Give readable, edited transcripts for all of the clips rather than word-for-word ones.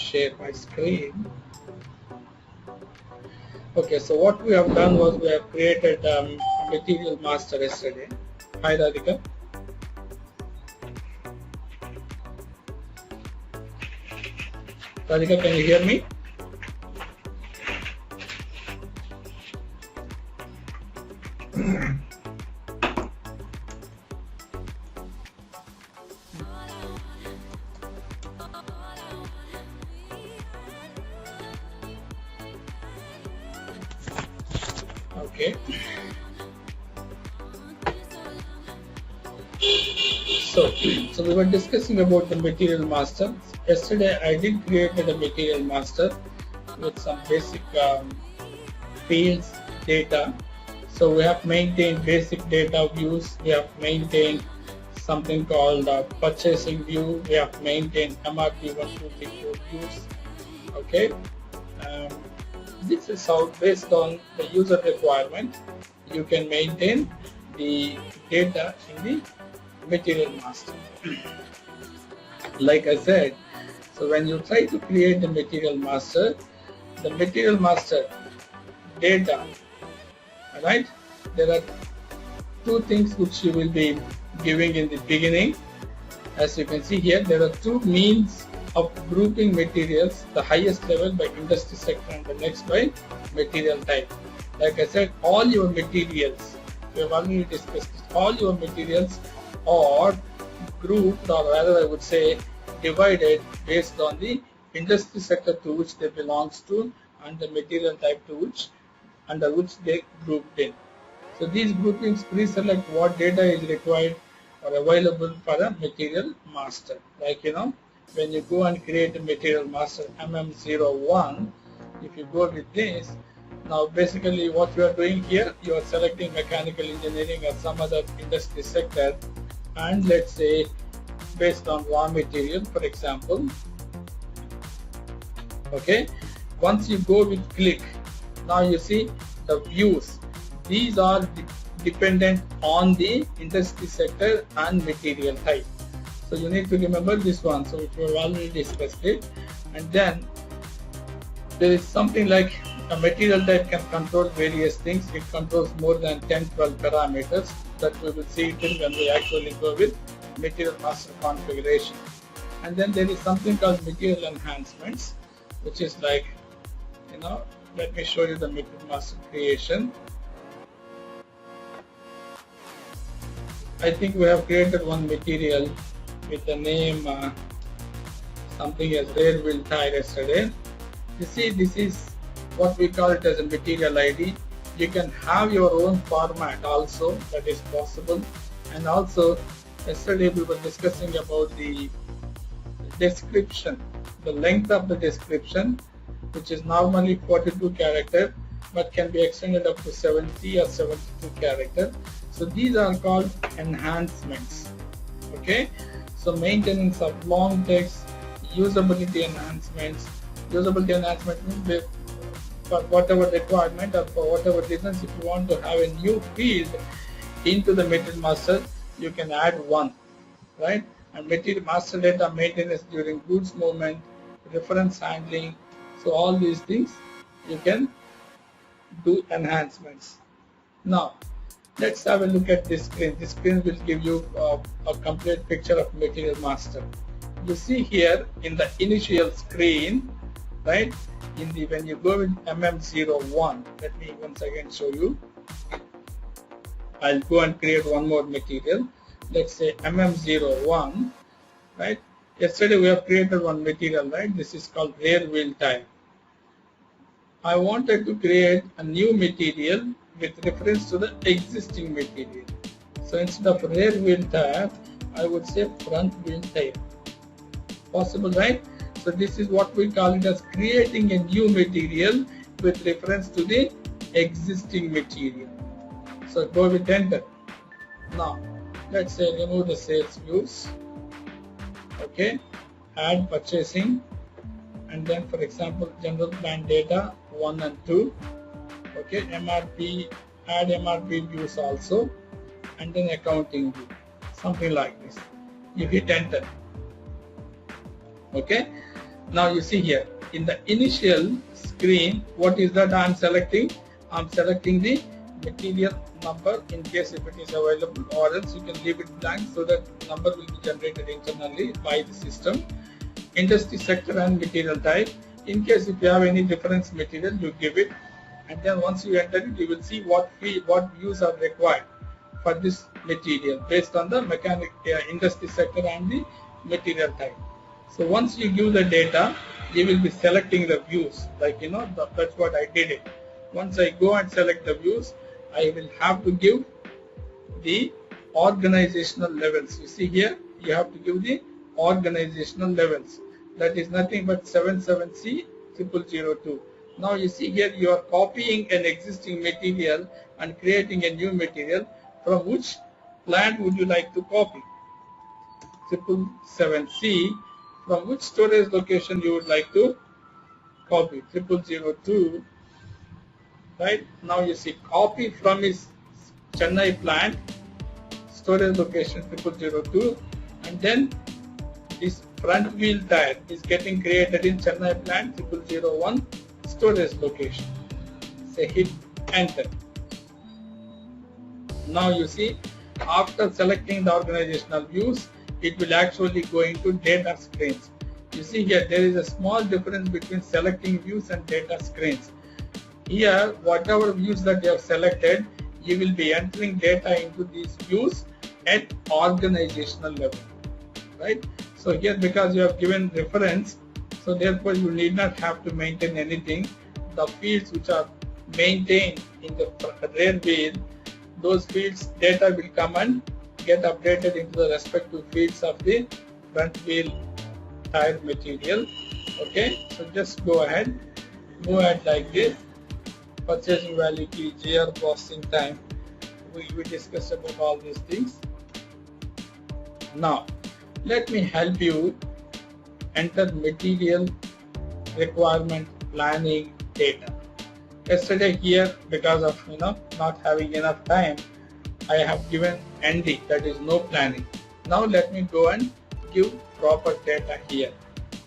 share my screen. Okay, so what we have done was we have created a material master yesterday. Hi Radhika. Radhika, can you hear me? Okay. So we were discussing about the material master. Yesterday I did create a material master with some basic fields, data. So we have maintained basic data views. We have maintained something called purchasing view. We have maintained MRP 1, 2, 3, 4 views. Okay. This is how, based on the user requirement, you can maintain the data in the material master. Like I said, so when you try to create the material master data, right, there are two things which you will be giving in the beginning. As you can see here, there are two means of grouping materials, the highest level by industry sector and the next by material type. Like I said, all your materials, we have already discussed this, all your materials are grouped, or rather I would say divided based on the industry sector to which they belongs to and the material type to which under which they grouped in. So these groupings pre-select what data is required or available for a material master. Like when you go and create a material master MM01, if you go with this, now basically what you are doing here, you are selecting mechanical engineering or some other industry sector, and let's say based on raw material, for example. Okay, once you go with click, now you see the views. These are dependent on the industry sector and material type. So you need to remember this one. So we have already discussed it. And then there is something like a material type can control various things. It controls more than 10-12 parameters that we will see it when we actually go with material master configuration. And then there is something called material enhancements, which is like, let me show you the material master creation. I think we have created one material with the name something as rare wheel tire yesterday. You see, this is what we call it as a material ID. You can have your own format also, that is possible. And also yesterday we were discussing about the description, the length of the description, which is normally 42 character but can be extended up to 70 or 72 character. So these are called enhancements. Okay, so maintenance of long text, usability enhancements. Usability enhancement means for whatever requirement or for whatever reasons, if you want to have a new field into the material master, you can add one, right? And material master data maintenance during goods movement, reference handling. So all these things you can do enhancements. Now let's have a look at this screen. This screen will give you a complete picture of material master. You see here in the initial screen, right? When you go with MM01, let me once again show you. I'll go and create one more material. Let's say MM01, right? Yesterday we have created one material, right? This is called rare wheel tire. I wanted to create a new material with reference to the existing material. So instead of rear wheel tire, I would say front wheel tire. Possible, right? So this is what we call it as creating a new material with reference to the existing material. So go with enter. Now let's say remove the sales views. Okay, add purchasing, and then for example general plan data 1 and 2. Okay, MRP, add MRP views also, and then accounting view, something like this. You hit enter. Okay, Now you see here in the initial screen, what is that I am selecting? I am selecting the material number in case if it is available, or else you can leave it blank so that number will be generated internally by the system. Industry sector and material type. In case if you have any reference material, you give it, and then once you enter it, you will see what views are required for this material based on the industry sector and the material type. So once you give the data, you will be selecting the views, like that's what I did it. Once I go and select the views, I will have to give the organizational levels. You see here, you have to give the organizational levels. That is nothing but 77C0002. Now you see here, you are copying an existing material and creating a new material. From which plant would you like to copy? 777C. From which storage location you would like to copy? 0002. Right? Now you see, copy from his Chennai plant, storage location 0002, and then this front wheel tire is getting created in Chennai plant 0001, storage location. Say hit enter. Now you see, after selecting the organizational views, it will actually go into data screens. You see here, there is a small difference between selecting views and data screens. Here, whatever views that you have selected, you will be entering data into these views at organizational level, right? So here, because you have given reference, so therefore you need not have to maintain anything. The fields which are maintained in the rear wheel, those fields data will come and get updated into the respective fields of the front wheel tire material. Okay, so just go ahead, move ahead like this. Purchasing value key, GR processing time, we discussed about all these things. Now let me help you enter material requirement planning data. Yesterday here, because of not having enough time, I have given ND, that is no planning. Now let me go and give proper data here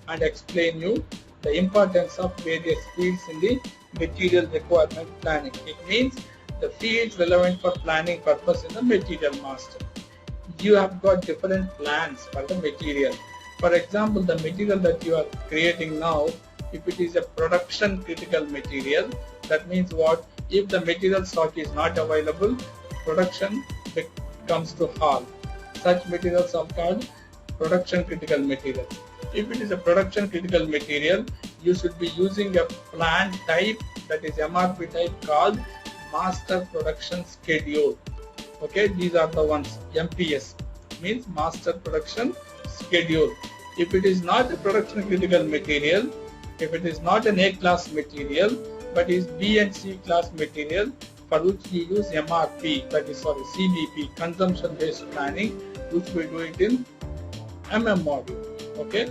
and explain you the importance of various fields in the material requirement planning. It means the fields relevant for planning purpose in the material master. You have got different plans for the material. For example, the material that you are creating now, if it is a production critical material, that means what? If the material stock is not available, production comes to halt. Such materials are called production critical material. If it is a production critical material, you should be using a plan type, that is MRP type, called master production schedule. Okay, these are the ones. MPS means master production schedule. If it is not a production critical material, if it is not an A class material, but is B and C class material, for which you use MRP, that is CBP, consumption based planning, which we do it in MM module. Okay,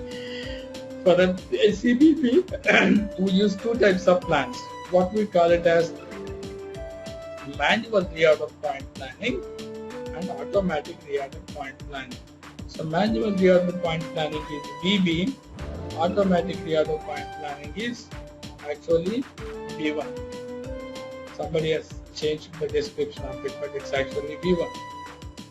for the CBP we use two types of plans. What we call it as manual reorder point planning and automatic reorder point planning. So manual reorder point planning is VB, automatic reorder point planning is actually V1. Somebody has changed the description of it, but it's actually V1.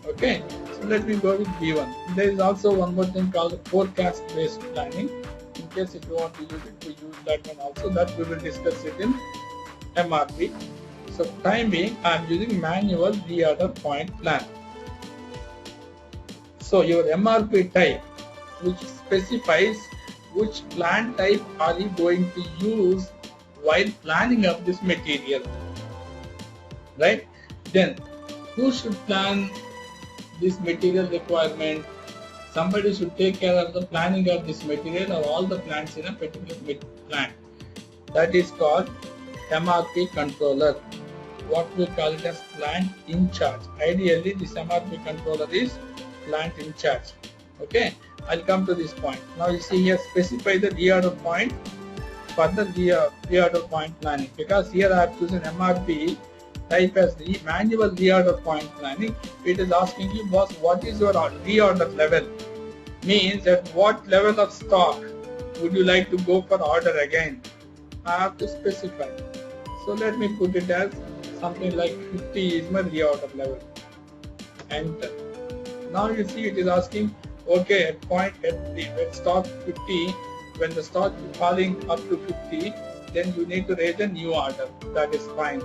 Okay, so let me go with V1. There is also one more thing called forecast based planning. In case if you want to use it, we use that one also. That we will discuss it in MRP. So time being, I am using manual reorder point plan. So your MRP type, which specifies which plan type are you going to use while planning up this material, right? Then who should plan this material requirement? Somebody should take care of the planning of this material or all the plants in a particular plant. That is called MRP controller. What we call it as plant in charge. Ideally, this MRP controller is plant in charge. Okay, I'll come to this point. Now you see here, specify the reorder point for the reorder point planning. Because here I have chosen MRP type as the manual reorder point planning. It is asking you, boss, what is your reorder level? Means at what level of stock would you like to go for order again? I have to specify. So let me put it as something like 50 is my reorder level. Enter. Now you see it is asking, okay, at stock 50, when the stock is falling up to 50, then you need to raise a new order. That is fine.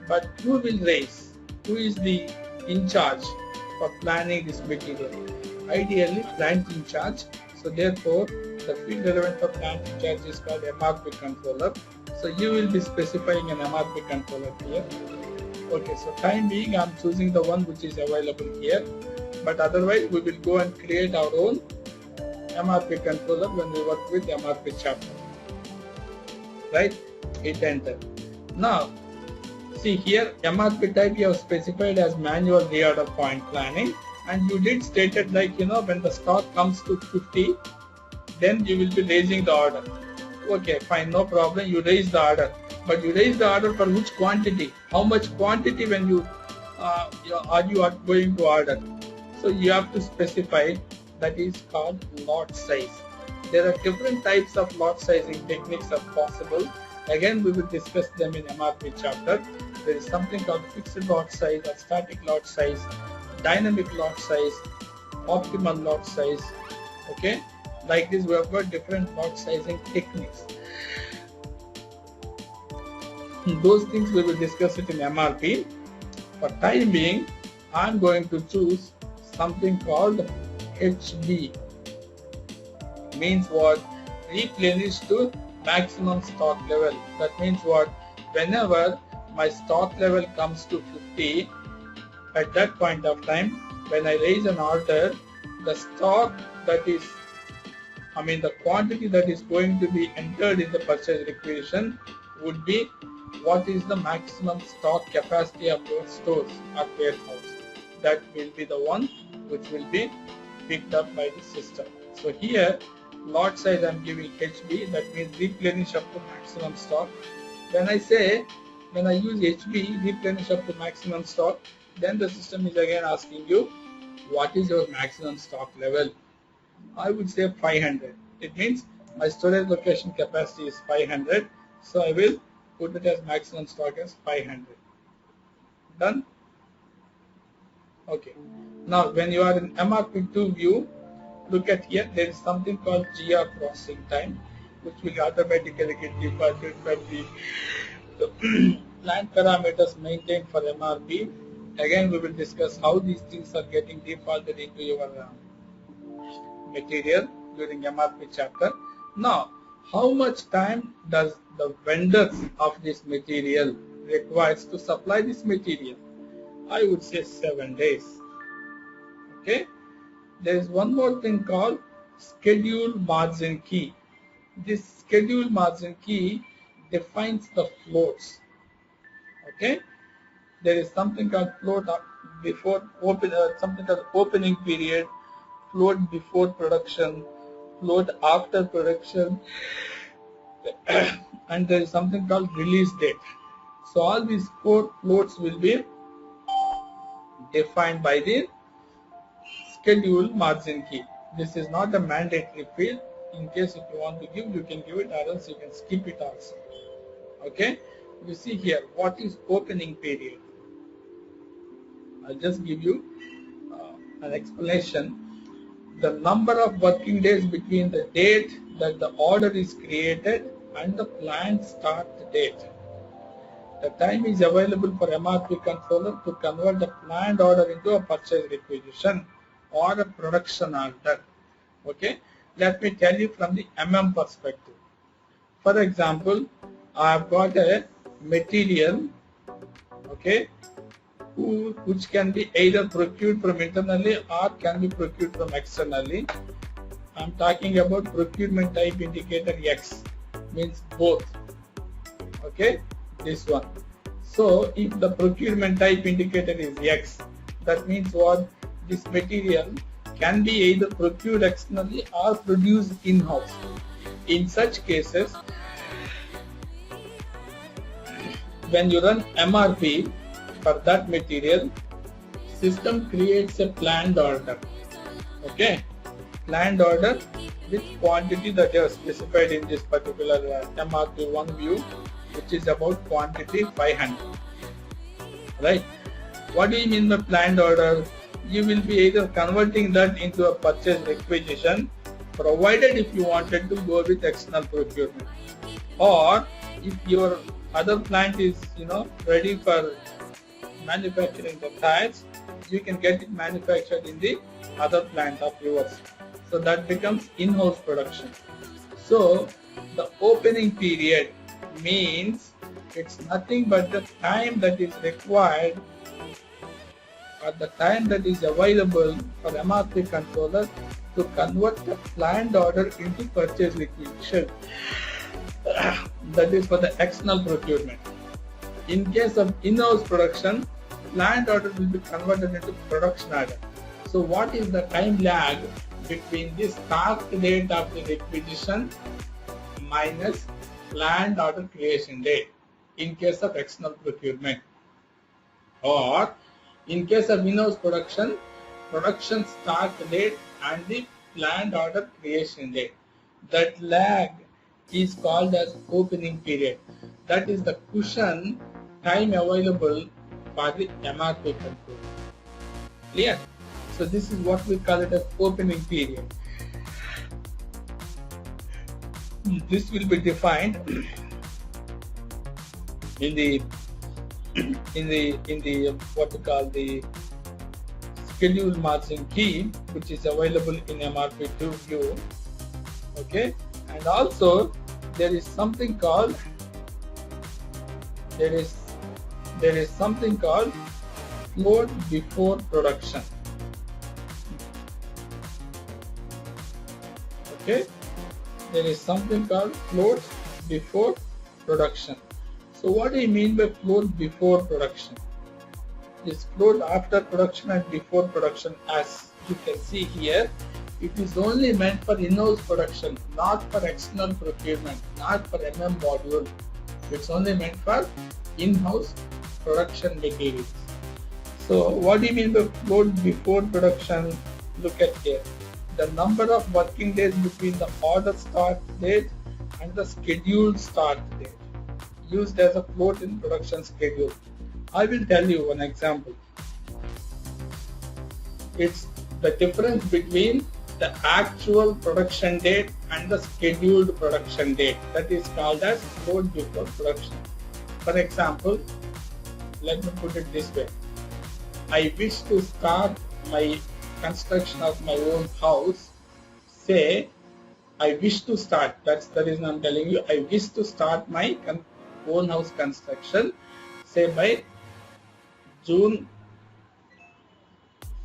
But who will raise? Who is the in charge for planning this material? Ideally, plant in charge. So therefore, the field relevant for plant in charge is called MRP controller. So you will be specifying an MRP controller here. Okay, so time being, I am choosing the one which is available here. But otherwise, we will go and create our own MRP controller when we work with MRP chapter. Right? Hit enter. Now, see here, MRP type you have specified as manual reorder point planning, and you did stated like, when the stock comes to 50, then you will be raising the order. Okay, fine, no problem, you raise the order. But you raise the order for which quantity? How much quantity when you are going to order? So you have to specify. That is called lot size. There are different types of lot sizing techniques are possible. Again, we will discuss them in MRP chapter. There is something called fixed lot size or static lot size, dynamic lot size, optimal lot size. Okay, like this we have got different lot sizing techniques. Those things we will discuss it in MRP. For time being, I am going to choose something called HB. Means what? Replenish to maximum stock level. That means what? Whenever my stock level comes to 50, at that point of time, when I raise an order, the stock that is, the quantity that is going to be entered in the purchase requisition would be what is the maximum stock capacity of your stores or warehouse. That will be the one which will be picked up by the system. So here, lot size I am giving HB, that means replenish up to maximum stock. When I use HB, replenish up to maximum stock, then the system is again asking you, what is your maximum stock level? I would say 500. It means my storage location capacity is 500, so I will put it as maximum stock as 500. Done? Okay. Now, when you are in MRP2 view, look at here, there is something called GR processing time, which will automatically get defaulted by the plant parameters maintained for MRP. Again, we will discuss how these things are getting defaulted into your material during MRP chapter. Now, how much time does the vendors of this material requires to supply this material? I would say 7 days. Okay. There is one more thing called schedule margin key. This schedule margin key defines the floats. Okay. There is something called float before something called opening period, float before production, float after production, and there is something called release date. So all these 4 floats will be defined by the schedule margin key. This is not a mandatory field. In case if you want to give, you can give it, or else you can skip it also. Okay. You see here, what is opening period? I'll just give you an explanation. The number of working days between the date that the order is created and the planned start date. The time is available for MRP controller to convert the planned order into a purchase requisition or a production order. Okay, let me tell you from the perspective. For example, I have got a material, okay, which can be either procured from internally or can be procured from externally. I am talking about procurement type indicator X, means both. Okay, this one. So if the procurement type indicator is X, that means what? This material can be either procured externally or produced in-house. In such cases, when you run MRP for that material, system creates a planned order. Okay, planned order with quantity that you have specified in this particular MRP1 view, which is about quantity 500. Right? What do you mean by planned order? You will be either converting that into a purchase requisition, provided if you wanted to go with external procurement, or if your other plant is ready for manufacturing the tires, you can get it manufactured in the other plant of yours. So that becomes in-house production. So the opening period means it's nothing but the time that is required or the time that is available for MRP controller to convert the planned order into purchase requisition. That is for the external procurement. In case of in-house production, planned order will be converted into production order. So what is the time lag between the start date of the requisition minus planned order creation date in case of external procurement? Or in case of in-house production, production start date and the planned order creation date. That lag is called as opening period. That is the cushion time available for the MRP control. Clear? So this is what we call it as opening period. This will be defined in the what we call the schedule margin key, which is available in MRP2 view. Okay, and also there is something called float before production. Okay, there is something called float before production. So what do you mean by float before production? This float after production and before production, as you can see here, it is only meant for in-house production, not for external procurement, not for module. It's only meant for in-house production materials. So what do you mean by float before production? Look at here. The number of working days between the order start date and the scheduled start date, used as a float in production schedule. I will tell you one example. It's the difference between the actual production date and the scheduled production date. That is called as float before production. For example, let me put it this way. I wish to start my construction of my own house. Say, I wish to start, that's the reason I'm telling you, I wish to start my own house construction, say by June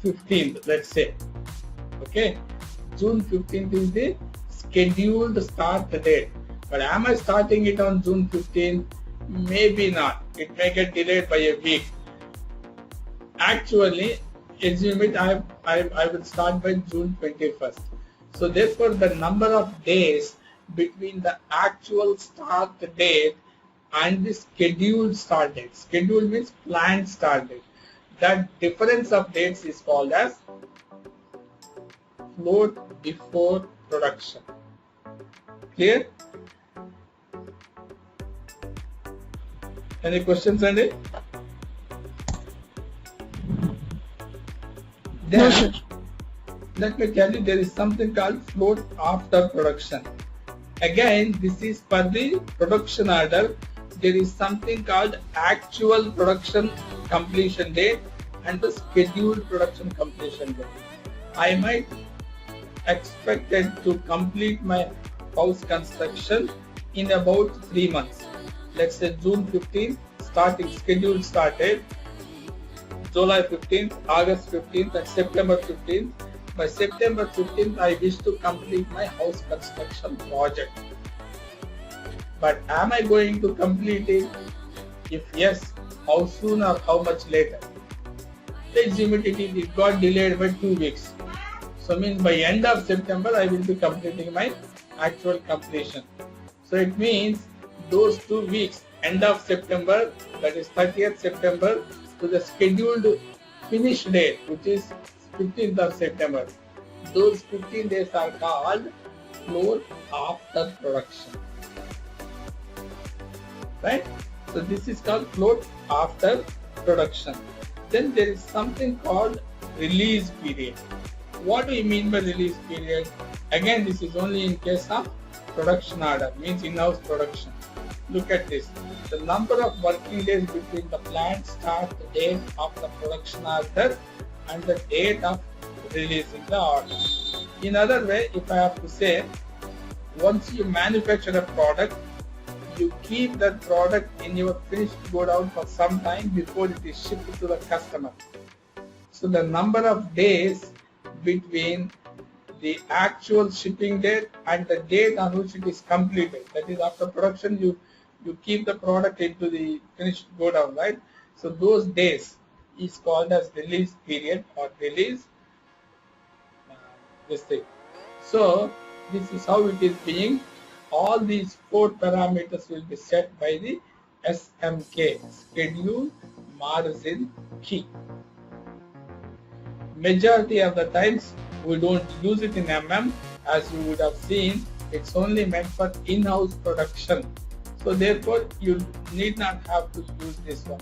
15th, let's say. Okay, June 15th is the scheduled start date. But am I starting it on June 15th? Maybe not. It may get delayed by a week. Actually, assume it, I will start by June 21st. So therefore, the number of days between the actual start date and the scheduled start date. Scheduled means planned start date. That difference of dates is called as float before production. Clear? Any questions, Andy? Then, let me tell you, there is something called float after production. Again, this is for the production order. There is something called actual production completion date and the scheduled production completion date. I might expected to complete my house construction in about 3 months. Let's say June 15th, starting scheduled start date, July 15th, August 15th and September 15th. By September 15th, I wish to complete my house construction project. But am I going to complete it? If yes, how soon or how much later? Let's assume it got delayed by 2 weeks. So means by end of September, I will be completing my actual completion. So it means those 2 weeks, end of September, that is 30th September, to the scheduled finish date, which is 15th of September. Those 15 days are called float after production, right? So this is called float after production. Then there is something called release period. What do you mean by release period? Again, this is only in case of production order, means in-house production. Look at this. The number of working days between the plant start date of the production order and the date of releasing the order. In other way, if I have to say, once you manufacture a product, you keep that product in your finished godown for some time before it is shipped to the customer. So the number of days between the actual shipping date and the date on which it is completed, that is after production you keep the product into the finished godown, right? So those days is called as release period or release this thing. So this is how it is being. All these 4 parameters will be set by the SMK, schedule margin key. Majority of the times we don't use it in MM, as you would have seen. It's only meant for in-house production. So therefore you need not have to use this one,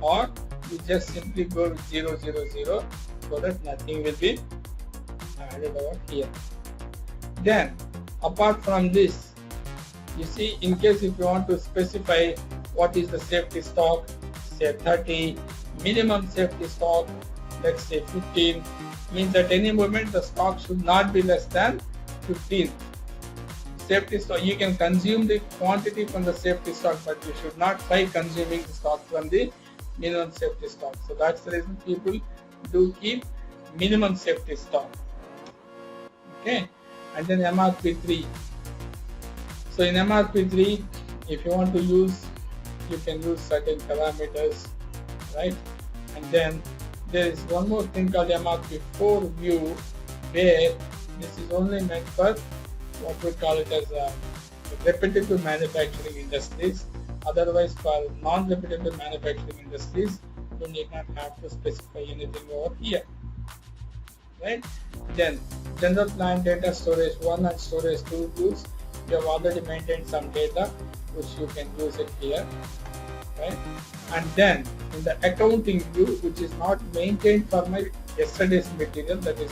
or you just simply go with 000 so that nothing will be added over here. Then apart from this, you see, in case if you want to specify what is the safety stock, say 30, minimum safety stock, let's say 15, means at any moment the stock should not be less than 15. Safety stock, you can consume the quantity from the safety stock, but you should not try consuming the stock from the minimum safety stock. So that's the reason people do keep minimum safety stock. Okay, and then MRP3. So in MRP3, if you want to use, you can use certain parameters, right? And then there is one more thing called MRP4 view, where this is only meant for what we call it as repetitive manufacturing industries. Otherwise, for non-repetitive manufacturing industries, you need not have to specify anything over here, right? Then general plant data storage 1 and storage 2 tools. You have already maintained some data which you can use it here, right? And then in the accounting view, which is not maintained for my yesterday's material, that is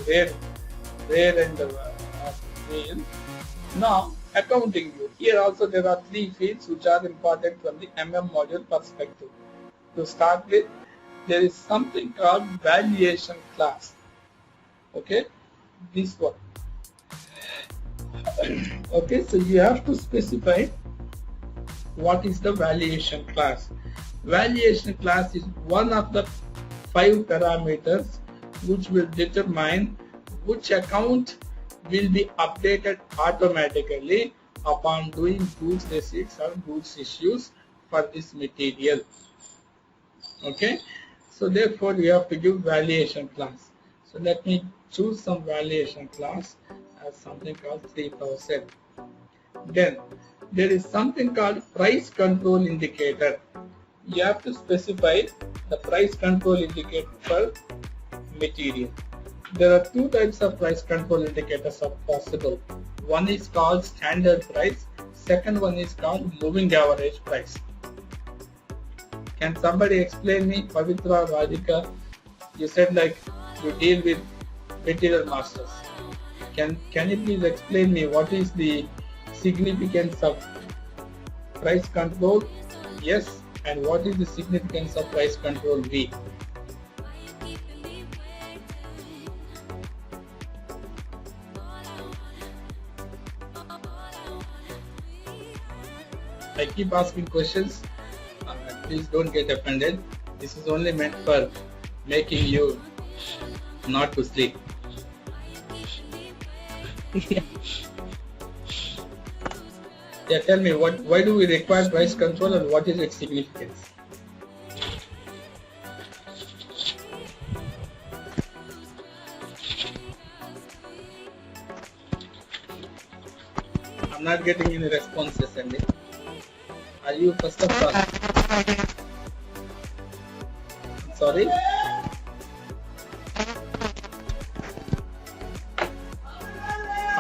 rare and real. Now accounting view, here also there are 3 fields which are important from the MM module perspective. To start with, there is something called valuation class. Okay, this one. Okay, so you have to specify what is the valuation class. Valuation class is one of the 5 parameters which will determine which account will be updated automatically upon doing goods receipts or goods issues for this material. Okay, so therefore you have to give valuation class. So let me choose some valuation class as something called 3000. Then there is something called price control indicator. You have to specify the price control indicator for material. There are 2 types of price control indicators are possible. One is called standard price, second one is called moving average price. Can somebody explain me, Pavitra, Radhika? You said like you deal with material masters. Can you please explain me what is the significance of price control? Yes, and what is the significance of price control V? I keep asking questions. Please don't get offended. This is only meant for making you not to sleep. Yeah, tell me why do we require price control and what is its significance? I'm not getting any responses, Andy. Are you first of all? Sorry?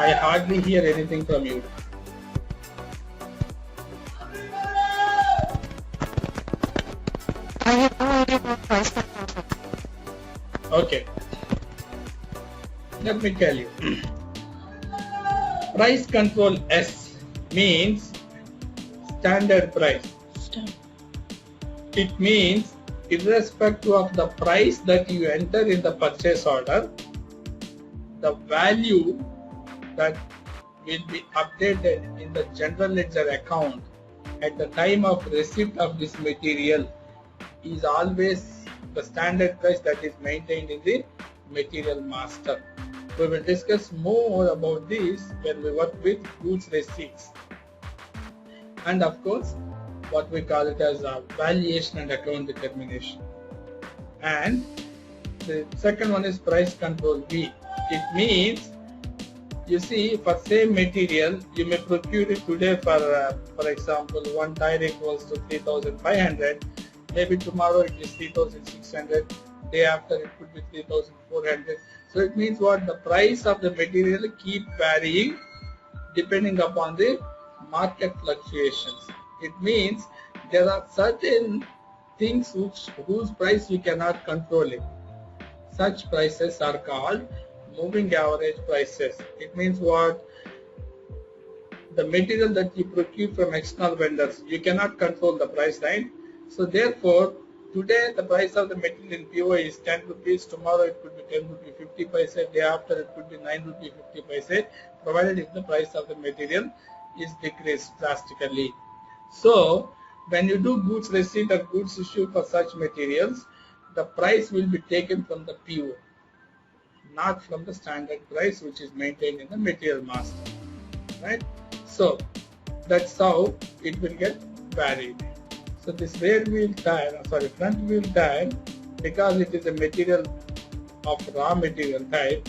I hardly hear anything from you. I have no idea about price control. Okay. Let me tell you. Price control S means standard price. It means irrespective of the price that you enter in the purchase order, the value that will be updated in the general ledger account at the time of receipt of this material is always the standard price that is maintained in the material master. We will discuss more about this when we work with goods receipts. And of course, what we call it as a valuation and account determination. And the second one is price control V. It means, you see, for same material, you may procure it today for example, one tire equals to 3,500. Maybe tomorrow it is 3,600. Day after it could be 3,400. So it means what? The price of the material keep varying depending upon the market fluctuations. It means there are certain things whose price you cannot control it. Such prices are called moving average prices. It means what? The material that you procure from external vendors, you cannot control the price, right? So therefore, today the price of the material in PO is 10 rupees, tomorrow it could be 10 rupee 50 paise, day after it could be 9 rupee 50 paise, provided if the price of the material is decreased drastically. So when you do goods receipt or goods issue for such materials, the price will be taken from the PO, not from the standard price which is maintained in the material master, right? So that's how it will get varied. So this rear wheel tire, front wheel tire, because it is a material of raw material type,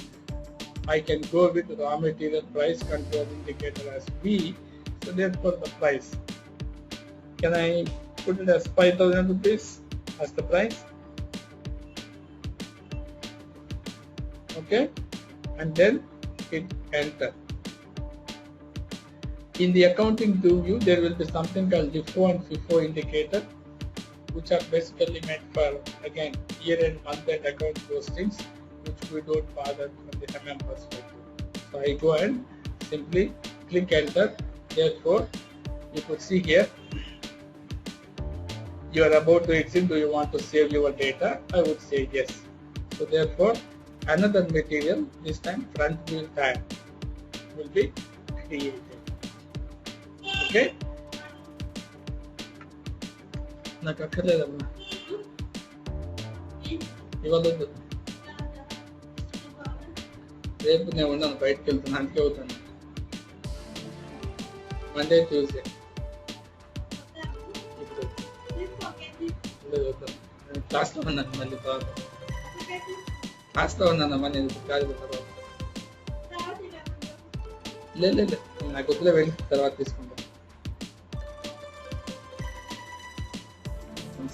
I can go with raw material price control indicator as V. So therefore the price, can I put it as 5,000 rupees as the price? Okay, and then hit enter. In the accounting view, there will be something called LIFO and FIFO indicator, which are basically meant for, again, year-end, month-end account postings, which we don't bother from the MM perspective. So I go and simply click enter. Therefore, you could see here, you are about to exit. Do you want to save your data? I would say yes. So therefore, another material, this time front wheel tire, will be created. Okay? నాకు అక్కర్లేదమ్మా ఇవాళ రేపు నేను ఉన్నాను, బయటకు వెళ్తాను, అందుకే అవుతాను. Monday Tuesday ఇప్పుడు క్లాస్లో ఉన్నాను, మళ్ళీ తర్వాత క్లాస్లో ఉన్నానమ్మా నేను కాదు తర్వాత లేదు నాకు వద్దులే, వెళ్ళి తర్వాత తీసుకుంటాను.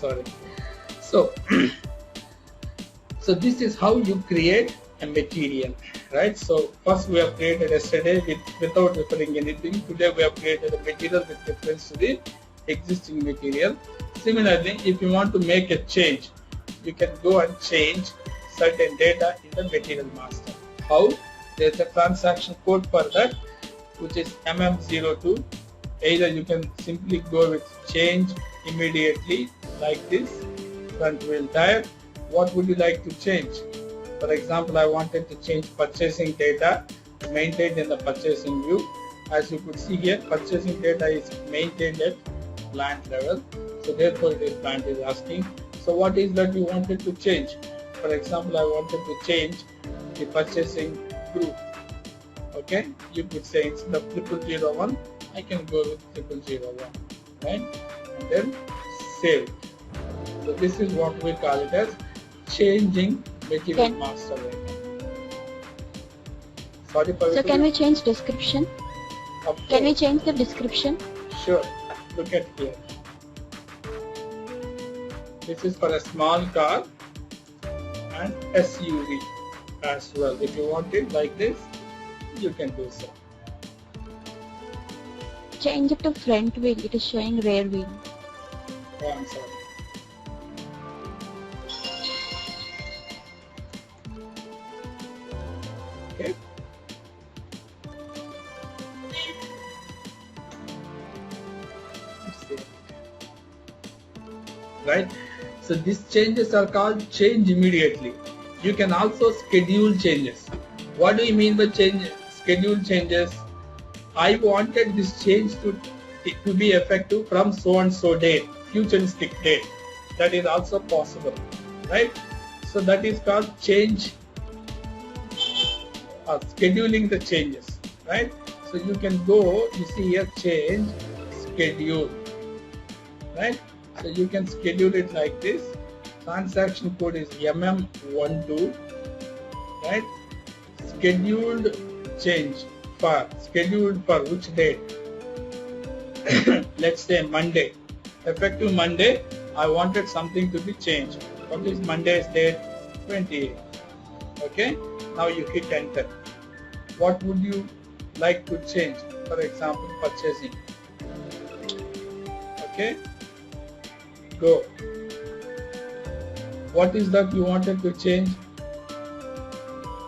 Sorry. So this is how you create a material, right? So first we have created yesterday without referring anything. Today we have created a material with reference to the existing material. Similarly, if you want to make a change, you can go and change certain data in the material master. How? There is a transaction code for that, which is MM02. Either you can simply go with change immediately like this, front wheel tire. What would you like to change? For example, I wanted to change purchasing data maintained in the purchasing view. As you could see here, purchasing data is maintained at plant level. So therefore this plant is asking, so what is that you wanted to change? For example, I wanted to change the purchasing group. Okay, you could say instead of 0001, I can go with 0001, right? And then save. So this is what we call it as changing material master. Sorry, Pavitra. So can we change description? Can we change the description? Sure. Look at here. This is for a small car and SUV as well. If you want it like this, you can do so. Change it to front wheel. It is showing rear wheel. Oh, I'm sorry. Okay. Let's see. Right. So these changes are called change immediately. You can also schedule changes. What do you mean by schedule changes? I wanted this change to be effective from so and so date, futuristic date. That is also possible, right? So that is called change, scheduling the changes, right? So you can go, you see here, change, schedule, right? So you can schedule it like this. Transaction code is MM12, right? Scheduled change scheduled for which date? Let's say Monday. Effective Monday, I wanted something to be changed. What is Monday's date? 28. Okay. Now you hit enter. What would you like to change? For example, purchasing. Okay. Go. What is that you wanted to change?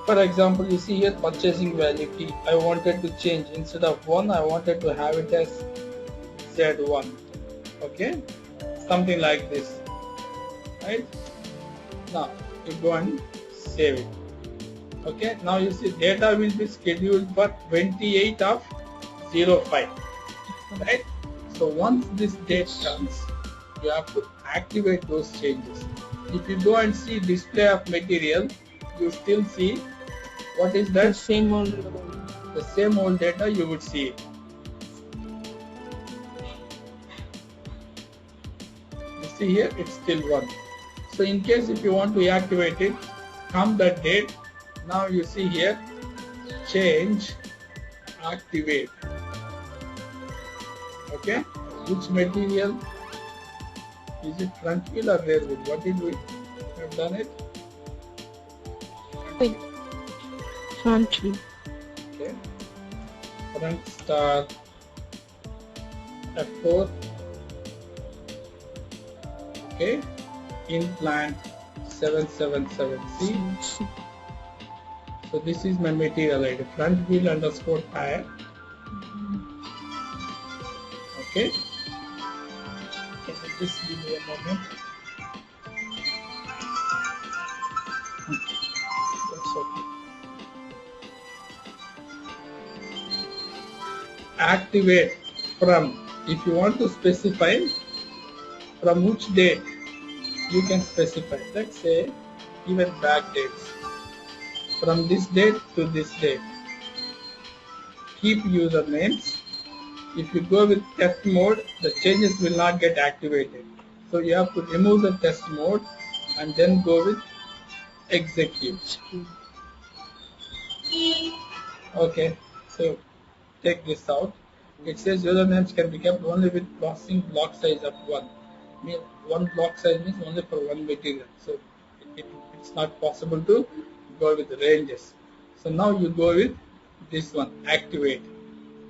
For example, you see here purchasing value T. I wanted to change, instead of 1, I wanted to have it as Z1. Okay, something like this, right? Now you go and save it. Okay, now you see data will be scheduled for 28 of 05, right? So once this date comes, you have to activate those changes. If you go and see display of material, you still see what is that? The same old data you would see it. You see here, it's still 1. So in case if you want to activate it, come that date. Now you see here, change, activate. Okay, which material? Is it front wheel or rear wheel? What did we have done it? Front wheel. Okay. Front star F4. Okay. Implant 777C. So this is my material ID. Front wheel underscore tire. Okay. Can you just give me a moment? That's okay. Activate from, if you want to specify from which date, you can specify. Let's say even back dates. From this date to this date. Keep usernames. If you go with test mode, the changes will not get activated. So you have to remove the test mode and then go with execute. Okay, so take this out. It says usernames can be kept only with processing block size of 1. One block size means only for one material. So it's not possible to go with ranges. So now you go with this one, activate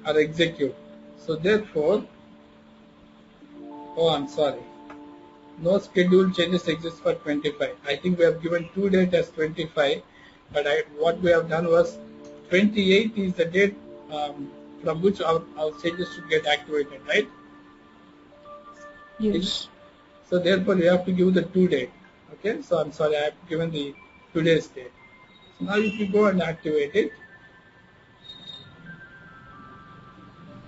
or execute. So therefore, oh, I'm sorry, no scheduled changes exist for 25. I think we have given due date as 25, but what we have done was 28 is the date from which our changes should get activated, right? Yes. So therefore you have to give the due date. Okay, so I'm sorry, I have given the today's date. So now if you go and activate it,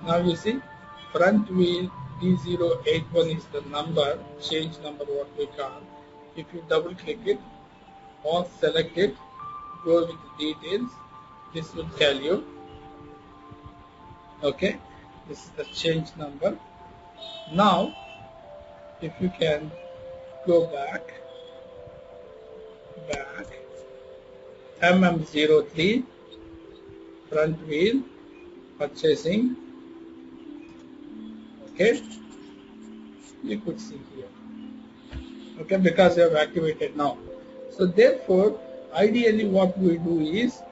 now you see front wheel D081 is the number, change number what we call. If you double click it or select it, go with the details, this will tell you. Okay, this is the change number. Now if you can go back, MM03, front wheel, purchasing. Okay, you could see here. Okay, because you have activated now. So therefore, ideally what we do is,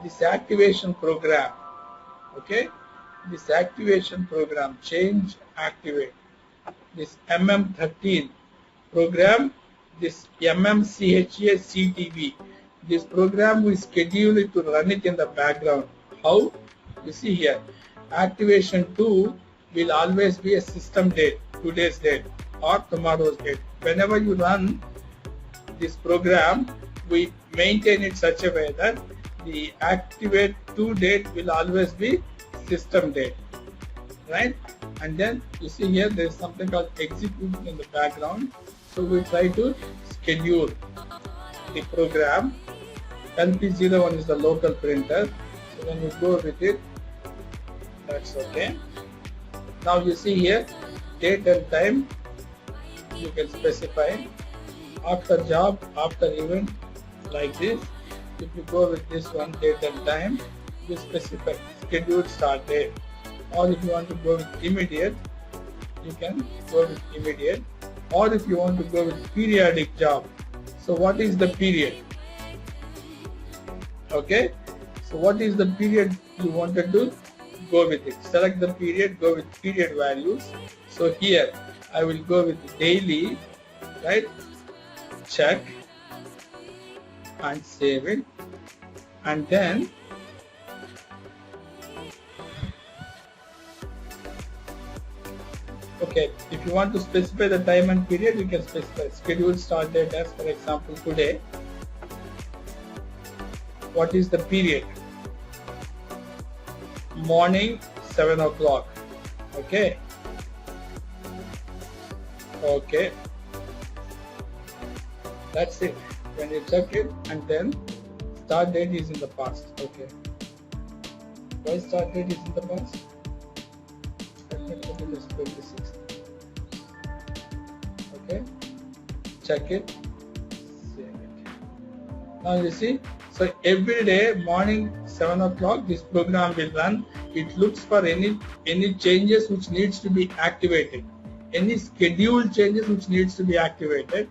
this activation program, okay, this activation program, change activate, this MM13 program, this MMCHA-CTV, this program we schedule it to run it in the background. How? You see here, activation 2 will always be a system date, today's date or tomorrow's date. Whenever you run this program, we maintain it such a way that the activate 2 date will always be system date, right? And then you see here there is something called execute in the background. So we try to schedule the program. LP01 is the local printer. So when you go with it, that's okay. Now you see here date and time you can specify. After job, after event, like this. If you go with this one, date and time, you specify scheduled start date. Or if you want to go with immediate, you can go with immediate. Or if you want to go with periodic job. So what is the period? Okay. So what is the period you wanted to go with it? Select the period, go with period values. So here I will go with daily, right? Check and save it, and then okay, if you want to specify the time and period, you can specify scheduled start date as, for example, today. What is the period? Morning 7 o'clock. Okay. Okay. That's it. When you check it, and then start date is in the past. Okay. Why start date is in the past? Let me put it as 26. Okay. Check it. Save it. Now you see. So every day morning 7 o'clock this program will run. It looks for any changes which needs to be activated. Any scheduled changes which needs to be activated.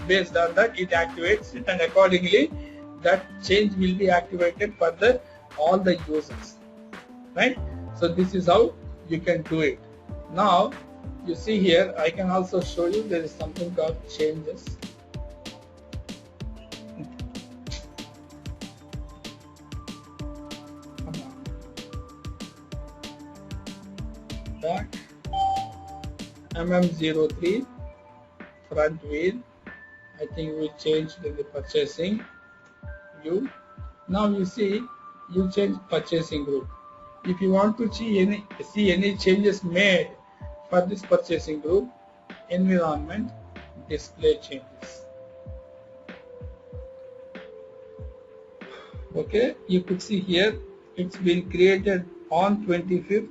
Based on that, it activates it, and accordingly that change will be activated for all the users, right? So this is how you can do it. Now you see here, I can also show you there is something called changes. Come on. Back. MM03 front wheel. I think we changed the purchasing view. Now you see, you change purchasing group. If you want to see any changes made for this purchasing group, environment, display changes. Okay, you could see here it's been created on 25th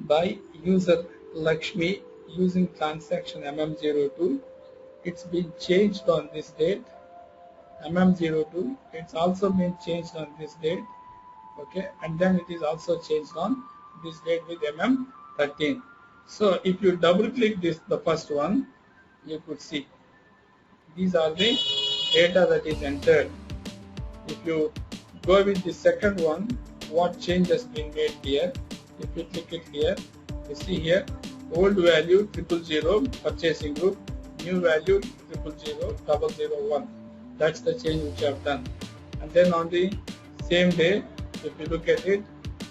by user Lakshmi using transaction MM02. It's been changed on this date, MM02. It's also been changed on this date. Okay, and then it is also changed on this date with MM13. So if you double click this, the first one, you could see these are the data that is entered. If you go with the second one, what change has been made here? If you click it here, you see here old value 000 purchasing group, new value 000 001. That's the change which I have done. And then on the same day, if you look at it,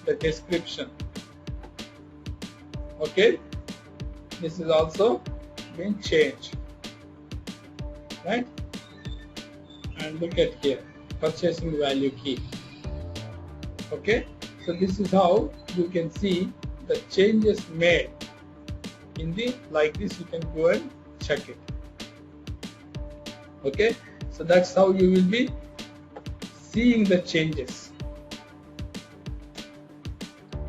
the description. Okay, this is also been changed, right? And look at here, purchasing value key. Okay, so this is how you can see the changes made in the, like this, you can go and check it. Okay, so that's how you will be seeing the changes.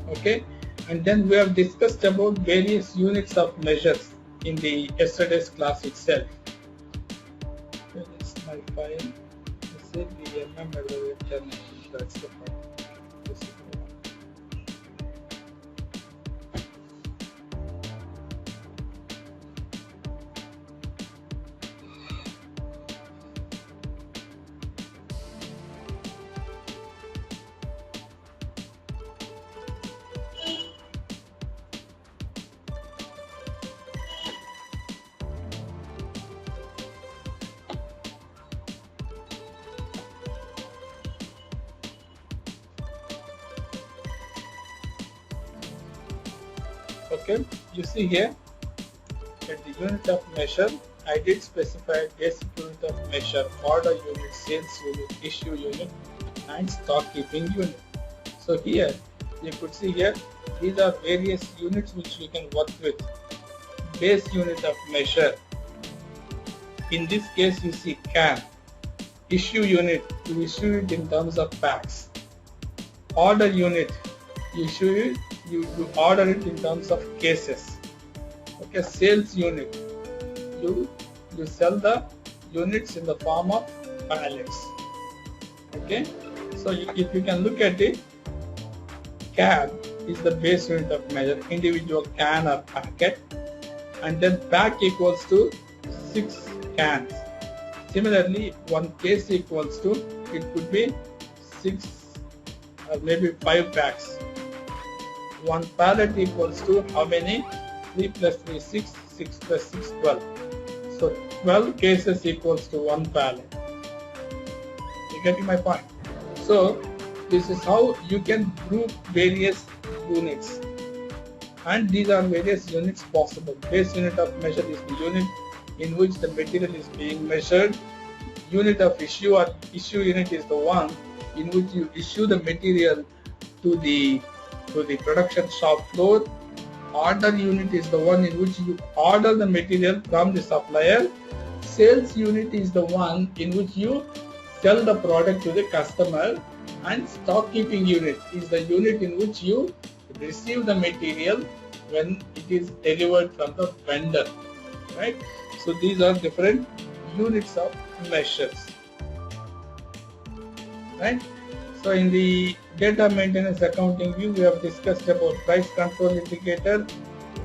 Okay, and then we have discussed about various units of measures in the yesterday's class itself. Where is my file? Is it the MM? That's the file. This is the one. Okay, you see here at the unit of measure, I did specify basic unit of measure, order unit, sales unit, issue unit, and stock keeping unit. So here you could see here these are various units which we can work with. Base unit of measure. In this case, you see can. Issue unit, you issue it in terms of packs. Order unit, you issue it, you order it in terms of cases. Okay, sales unit, you sell the units in the form of pallets. Okay, so if you can look at it, can is the base unit of measure, individual can or packet, and then pack equals to 6 cans. Similarly, one case equals to, it could be 6 or maybe 5 packs. One pallet equals to how many? 3 plus 3, 6, 6 plus 6, 12. So 12 cases equals to 1 pallet. You getting my point? So this is how you can group various units, and these are various units possible. Base unit of measure is the unit in which the material is being measured. Unit of issue or issue unit is the one in which you issue the material to the production shop floor. Order unit is the one in which you order the material from the supplier. Sales unit is the one in which you sell the product to the customer, and stock keeping unit is the unit in which you receive the material when it is delivered from the vendor, right? So these are different units of measures, right? So in the data maintenance accounting view, we have discussed about price control indicator,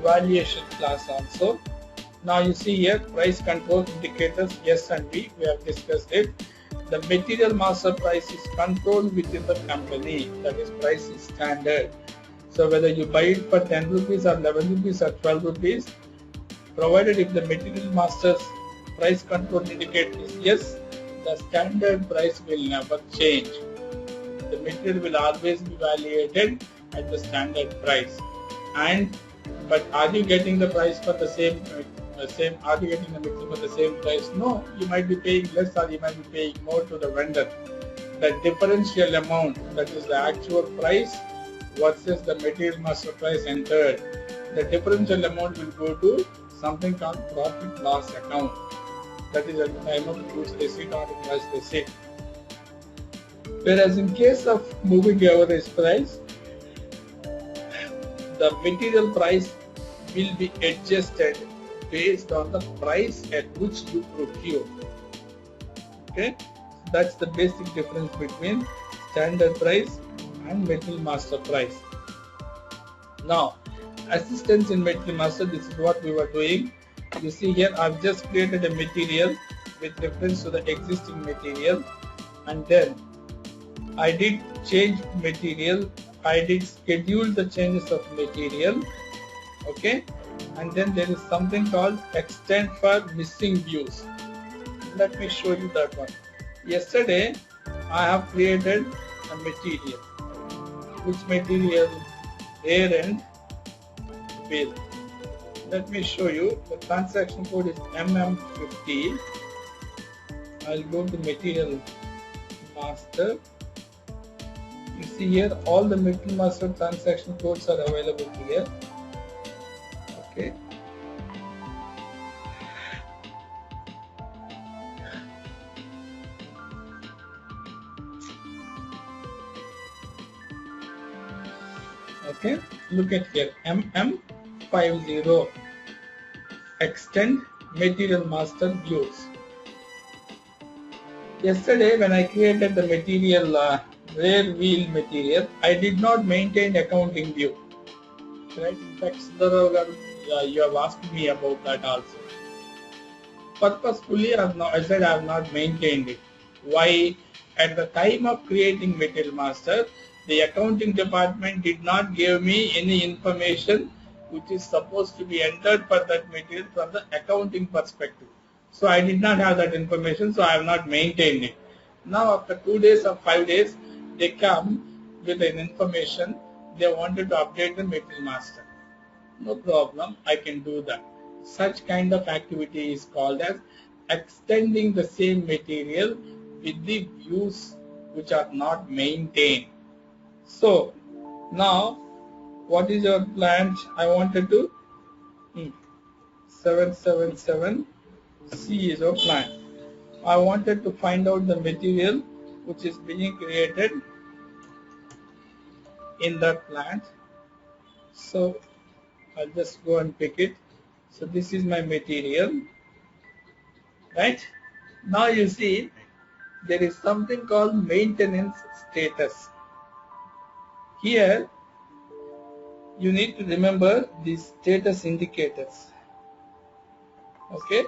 valuation class also. Now you see here price control indicators S and V, we have discussed it. The material master price is controlled within the company, that is price is standard. So whether you buy it for 10 rupees or 11 rupees or 12 rupees, provided if the material master's price control indicator is yes, the standard price will never change. The material will always be valuated at the standard price. But are you getting the price for the same? Are you getting the material for the same price? No, you might be paying less or you might be paying more to the vendor. The differential amount, that is the actual price versus the material master price entered, the differential amount will go to something called profit loss account. That is at the time of goods receipt or invoice receipt. Whereas in case of moving average price, the material price will be adjusted based on the price at which you procure. Okay, that's the basic difference between standard price and material master price. Now, assistance in material master, this is what we were doing. You see here, I've just created a material with reference to the existing material, and then I did change material, I did schedule the changes of material, okay, and then there is something called extend for missing views. Let me show you that one. Yesterday I have created a material. Which material? Air and bill. Let me show you. The transaction code is MM50. I'll go to material master. You see here all the material master transaction codes are available here. Okay. Okay, look at here, MM50, extend material master views. Yesterday when I created the material rear wheel material, I did not maintain accounting view. Right? In fact, you have asked me about that also. Purposefully, I said I have not maintained it. Why? At the time of creating material master, the accounting department did not give me any information which is supposed to be entered for that material from the accounting perspective. So I did not have that information, so I have not maintained it. Now after 2 days or 5 days, they come with an information, they wanted to update the material master. no problem, I can do that. Such kind of activity is called as extending the same material with the views which are not maintained. So now what is your plant? I wanted to 777C is your plant. I wanted to find out the material which is being created in that plant. So I'll just go and pick it. So this is my material, right? Now you see there is something called maintenance status. Here you need to remember these status indicators. Okay?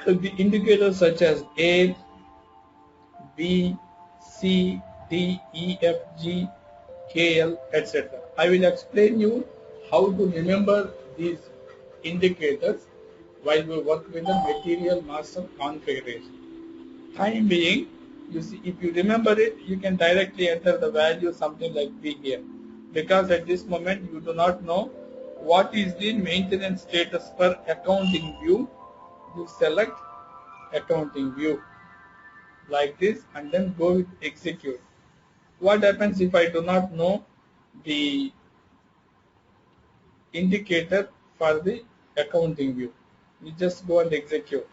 So the indicators such as A, B, C, D, E, F, G, K, L, etc. I will explain you how to remember these indicators while we work with the material master configuration. Time being, you see, if you remember it, you can directly enter the value something like B here. Because at this moment you do not know what is the maintenance status per accounting view. You select accounting view like this and then go with execute. What happens if I do not know the indicator for the accounting view? You just go and execute.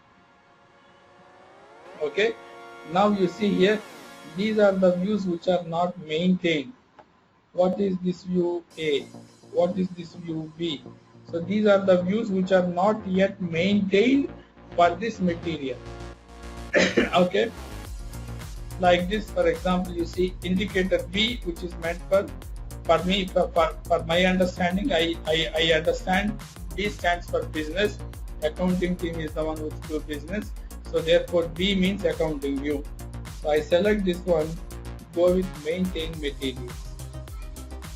Okay. Now you see here, these are the views which are not maintained. What is this view A? What is this view B? So these are the views which are not yet maintained for this material. Okay. Like this, for example, you see indicator B, which is meant for me, for my understanding, I understand B stands for business. Accounting team is the one who do business. So therefore B means accounting view. So I select this one, go with maintain materials.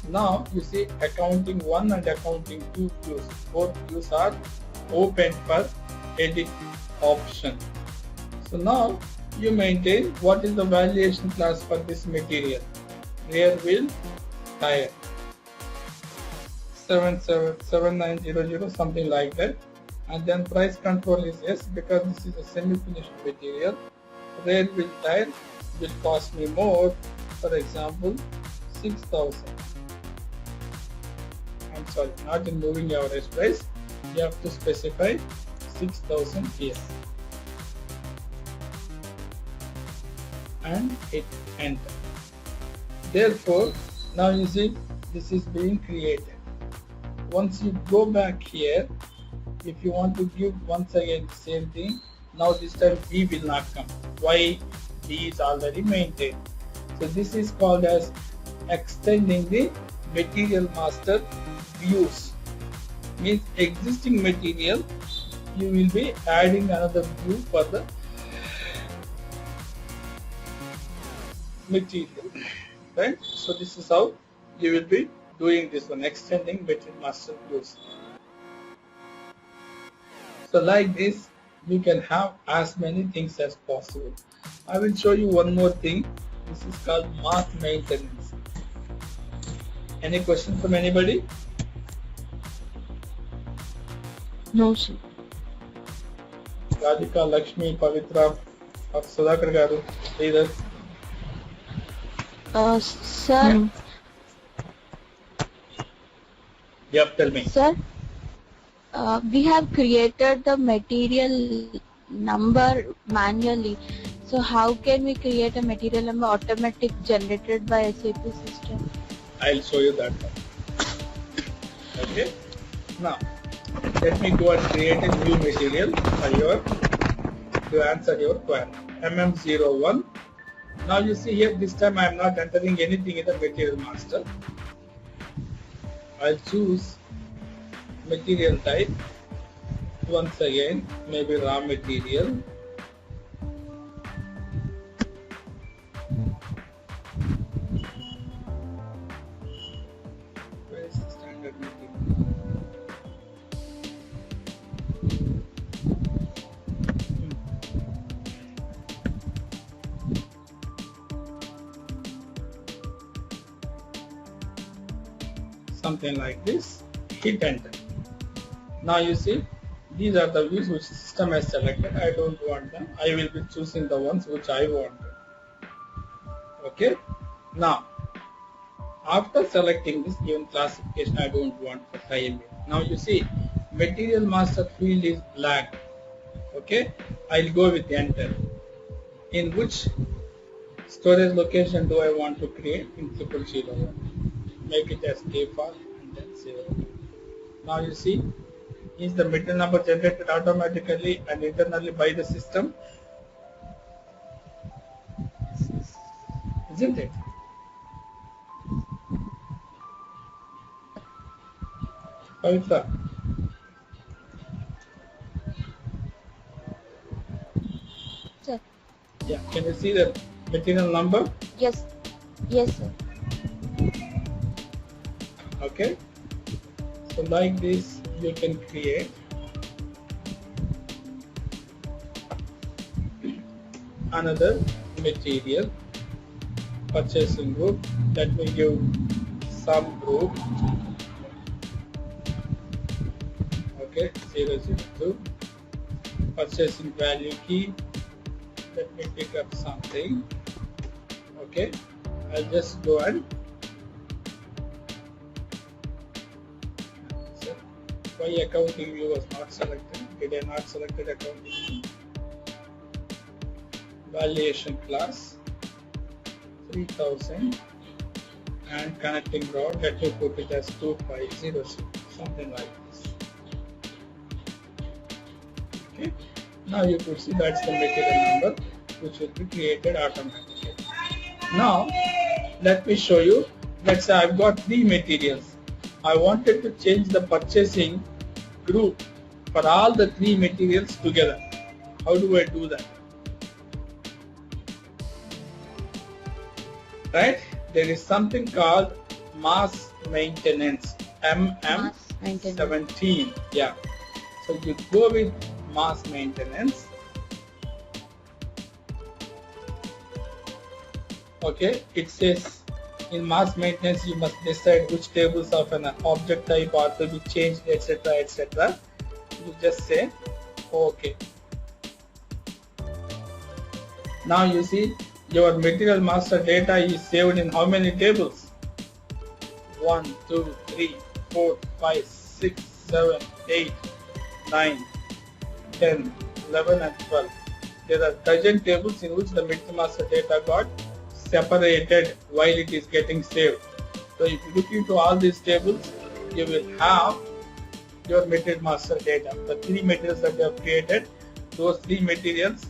Now you see accounting 1 and accounting 2 views. Both views are open for edit option. So now you maintain what is the valuation class for this material. Rear wheel tire 7900, something like that. And then price control is yes, because this is a semi-finished material. Rear wheel tire will cost me more, for example 6,000. I'm sorry, not in moving average price, you have to specify 6,000 here and hit enter. Therefore now you see this is being created. Once you go back here, if you want to give once again the same thing, now this time B will not come. Why? B is already maintained. So this is called as extending the material master views. Means existing material, you will be adding another view for the material, right? So this is how you will be doing this one, extending material master views. So like this, you can have as many things as possible. I will show you one more thing. This is called mass maintenance. Any question from anybody? No, sir. Radhika, Lakshmi, Pavitra, or Sudhakar Garu, either. Sir. Yep, tell me. Sir, we have created the material number manually. So how can we create a material number automatic generated by SAP system? I'll show you that one. Okay. Now, let me go and create a new material for to answer your query. MM01. Now you see here, this time I am not entering anything in the material master. I'll choose material type. Once again, maybe raw material. Where is the standard material? something like this, hit enter. Now you see, these are the views which system has selected. I don't want them. I will be choosing the ones which I want. Okay. Now, after selecting this given classification, I don't want for time. Now you see, material master field is black. Okay. I'll go with enter. In which storage location do I want to create? In 0001. Make it as default and then 0. Now you see, is the material number generated automatically and internally by the system? Isn't it? Pavitra. Sir. Yeah, can you see the material number? Yes. Yes, sir. Okay. So like this you can create another material purchasing group. Let me give some group. Okay, 002 purchasing value key. Let me pick up something. Okay, I'll just go and why accounting view was not selected. Did I not select accounting view? Valuation class 3000 and connecting rod. Let me put it as 2500, something like this. Okay. Now you could see that's the material number which will be created automatically. Now let me show you. Let's say I've got 3 materials. I wanted to change the purchasing group for all the 3 materials together. How do I do that? Right? There is something called mass maintenance, MM17. Yeah. So you go with mass maintenance. Okay. It says in mass maintenance you must decide which tables of an object type are to be changed, etc., etc. You just say OK. Now you see your material master data is saved in how many tables? 1, 2, 3, 4, 5, 6, 7, 8, 9, 10, 11 and 12. There are dozen tables in which the material master data got separated while it is getting saved. So if you look into all these tables, you will have your material master data. The 3 materials that you have created, those 3 materials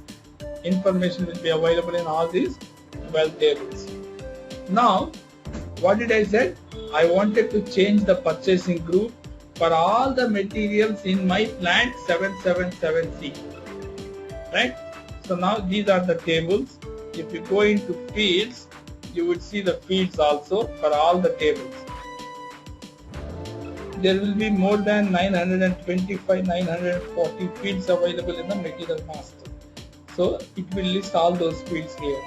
information will be available in all these 12 tables. Now, what did I say? I wanted to change the purchasing group for all the materials in my plant 777C. Right? So now these are the tables. If you go into fields, you would see the fields also for all the tables. There will be more than 925, 940 fields available in the material master. So it will list all those fields here.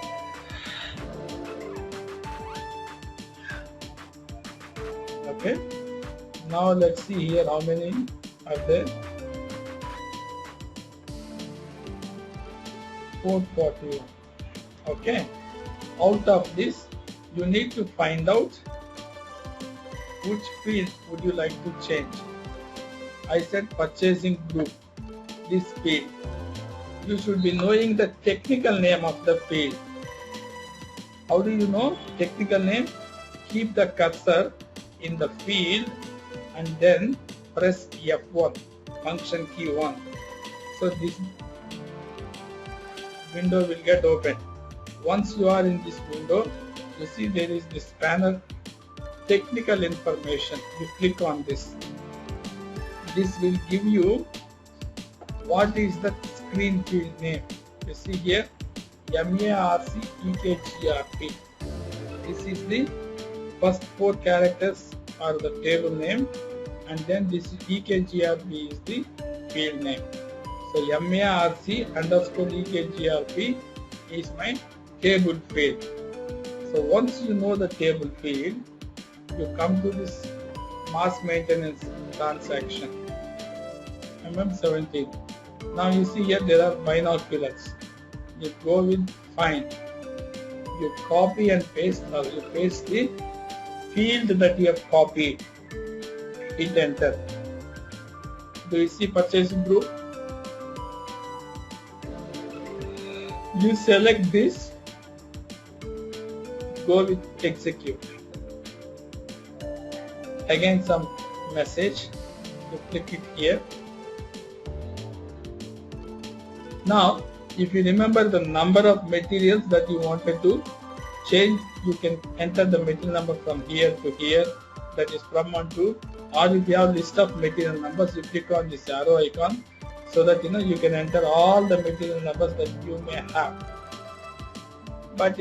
Okay. Now let's see here how many are there. 441. Okay. Out of this, you need to find out which field would you like to change. I said purchasing group, this field. You should be knowing the technical name of the field. How do you know technical name? Keep the cursor in the field and then press F1, function key 1. So this window will get open. Once you are in this window, you see there is this panel, technical information. You click on this. This will give you what is the screen field name. You see here, MARC EKGRP. This is the first 4 characters are the table name, and then this EKGRP is the field name. So MARC underscore EKGRP is my table field. So once you know the table field, you come to this mass maintenance transaction. MM17. Now you see here there are binoculars. You go with find. You copy and paste, or you paste the field that you have copied. Hit enter. Do you see purchasing group? You select this, go with execute. Again some message, you click it here. Now if you remember the number of materials that you wanted to change, you can enter the material number from here to here, that is from 1 to, or if you have list of material numbers, you click on this arrow icon so that you can enter all the material numbers that you may have. But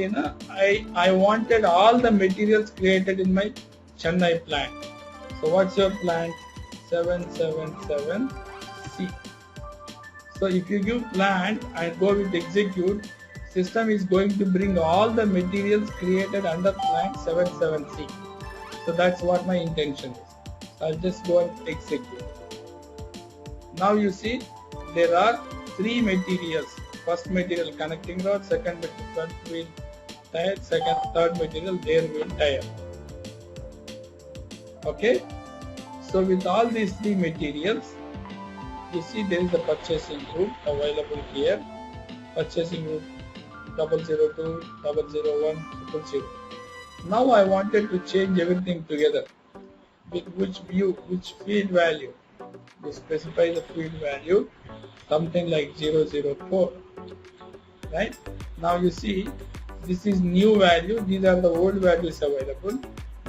I wanted all the materials created in my Chennai plant. So what's your plant? 777C. So if you give plant and go with execute, system is going to bring all the materials created under plant 77C. So that's what my intention is. I'll just go and execute. Now you see there are 3 materials. First material connecting rod, second material front wheel tire, third material rear wheel tire. Okay. So with all these 3 materials, you see there is the purchasing group available here. Purchasing group 002, 001, 000. Now I wanted to change everything together. With which field value? You specify the field value, something like 004. Right? Now you see this is new value, these are the old values available.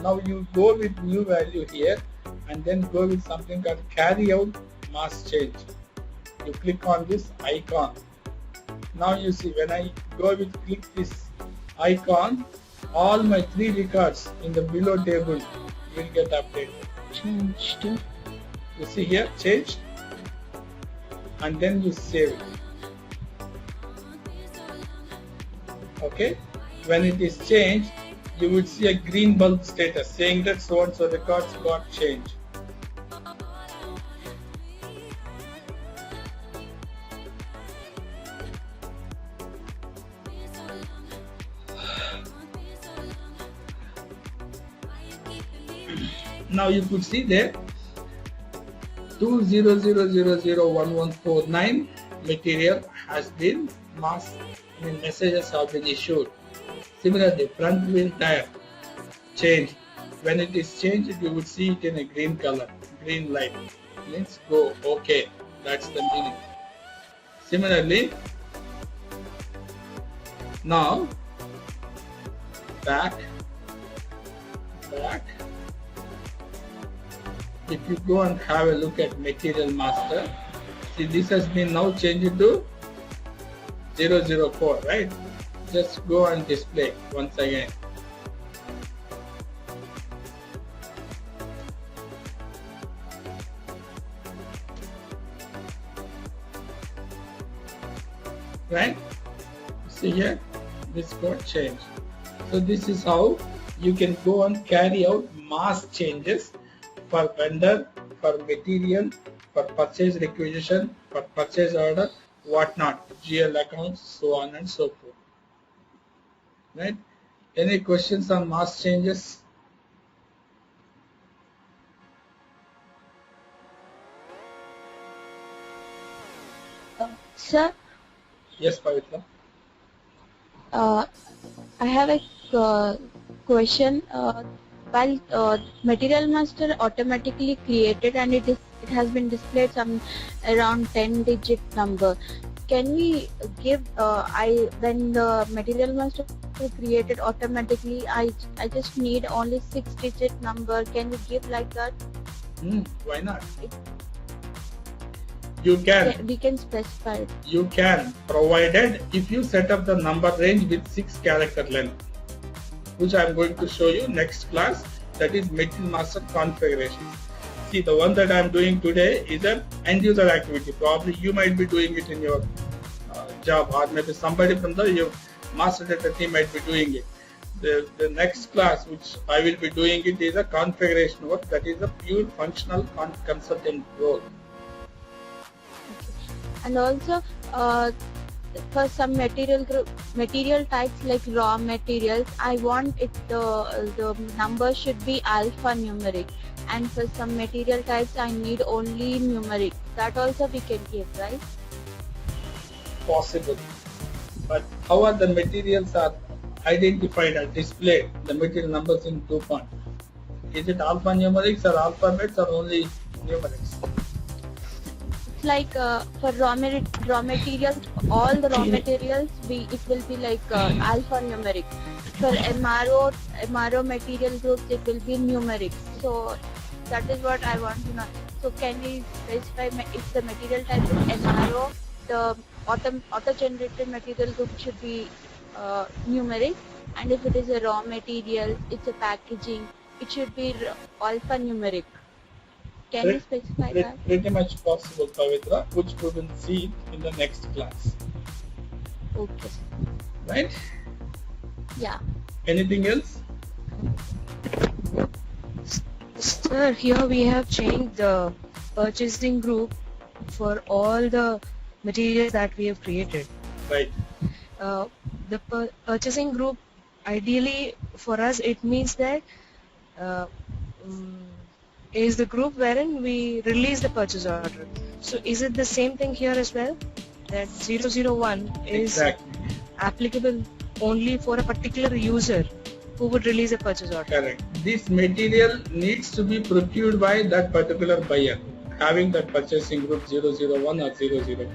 Now you go with new value here and then go with something called carry out mass change. You click on this icon. Now you see when I go with click this icon, all my 3 records in the below table will get updated. Changed. You see here changed, and then you save it. Okay, when it is changed, you would see a green bulb status saying that so and so records got changed. Now you could see there 200001149 material has been messages have been issued. Similarly, front wheel tire changed. When it is changed, you would see it in a green color, green light. Means go okay. That's the meaning. Similarly, now back. If you go and have a look at material master, see this has been now changed to 004, right? Just go and display once again. Right? See here, this got changed. So this is how you can go and carry out mass changes for vendor, for material, for purchase requisition, for purchase order, whatnot, GL accounts, so on and so forth. Right? Any questions on mass changes? Sir? Yes, Pavitra. I have a question. While material master automatically created and it has been displayed some around 10-digit number. Can we give when the material master created automatically, I just need only 6-digit number. Can we give like that? Why not? You can. We can specify it. You can, provided if you set up the number range with 6 character length, which I am going to show you next class, that is material master configuration. See, the one that I am doing today is an end user activity. Probably you might be doing it in your job, or maybe somebody from your master data team might be doing it. the next class which I will be doing it is a configuration work, that is a pure functional consultant role. And also for some material types like raw materials, I want it the number should be alphanumeric, and for some material types I need only numeric. That also we can give, right? Possible, but how are the materials are identified or displayed, the material numbers in DuPont? Is it alphanumerics or alphabets or only numerics? It's like for raw materials, all the raw materials it will be like alphanumeric. For MRO material groups it will be numeric. So that is what I want to know. So can we specify if the material type is MRO, the auto-generated material group should be numeric, and if it is a raw material, it's a packaging, it should be alphanumeric. Can you specify that? Pretty much possible, Pavitra, which we will see in the next class. Okay. Right? Yeah. Anything else? Sir, here we have changed the purchasing group for all the materials that we have created. Right. The purchasing group, ideally for us, it means that is the group wherein we release the purchase order. So is it the same thing here as well? That 001 is exactly applicable only for a particular user who would release a purchase order? Correct. This material needs to be procured by that particular buyer, having that purchasing group 001 or 004.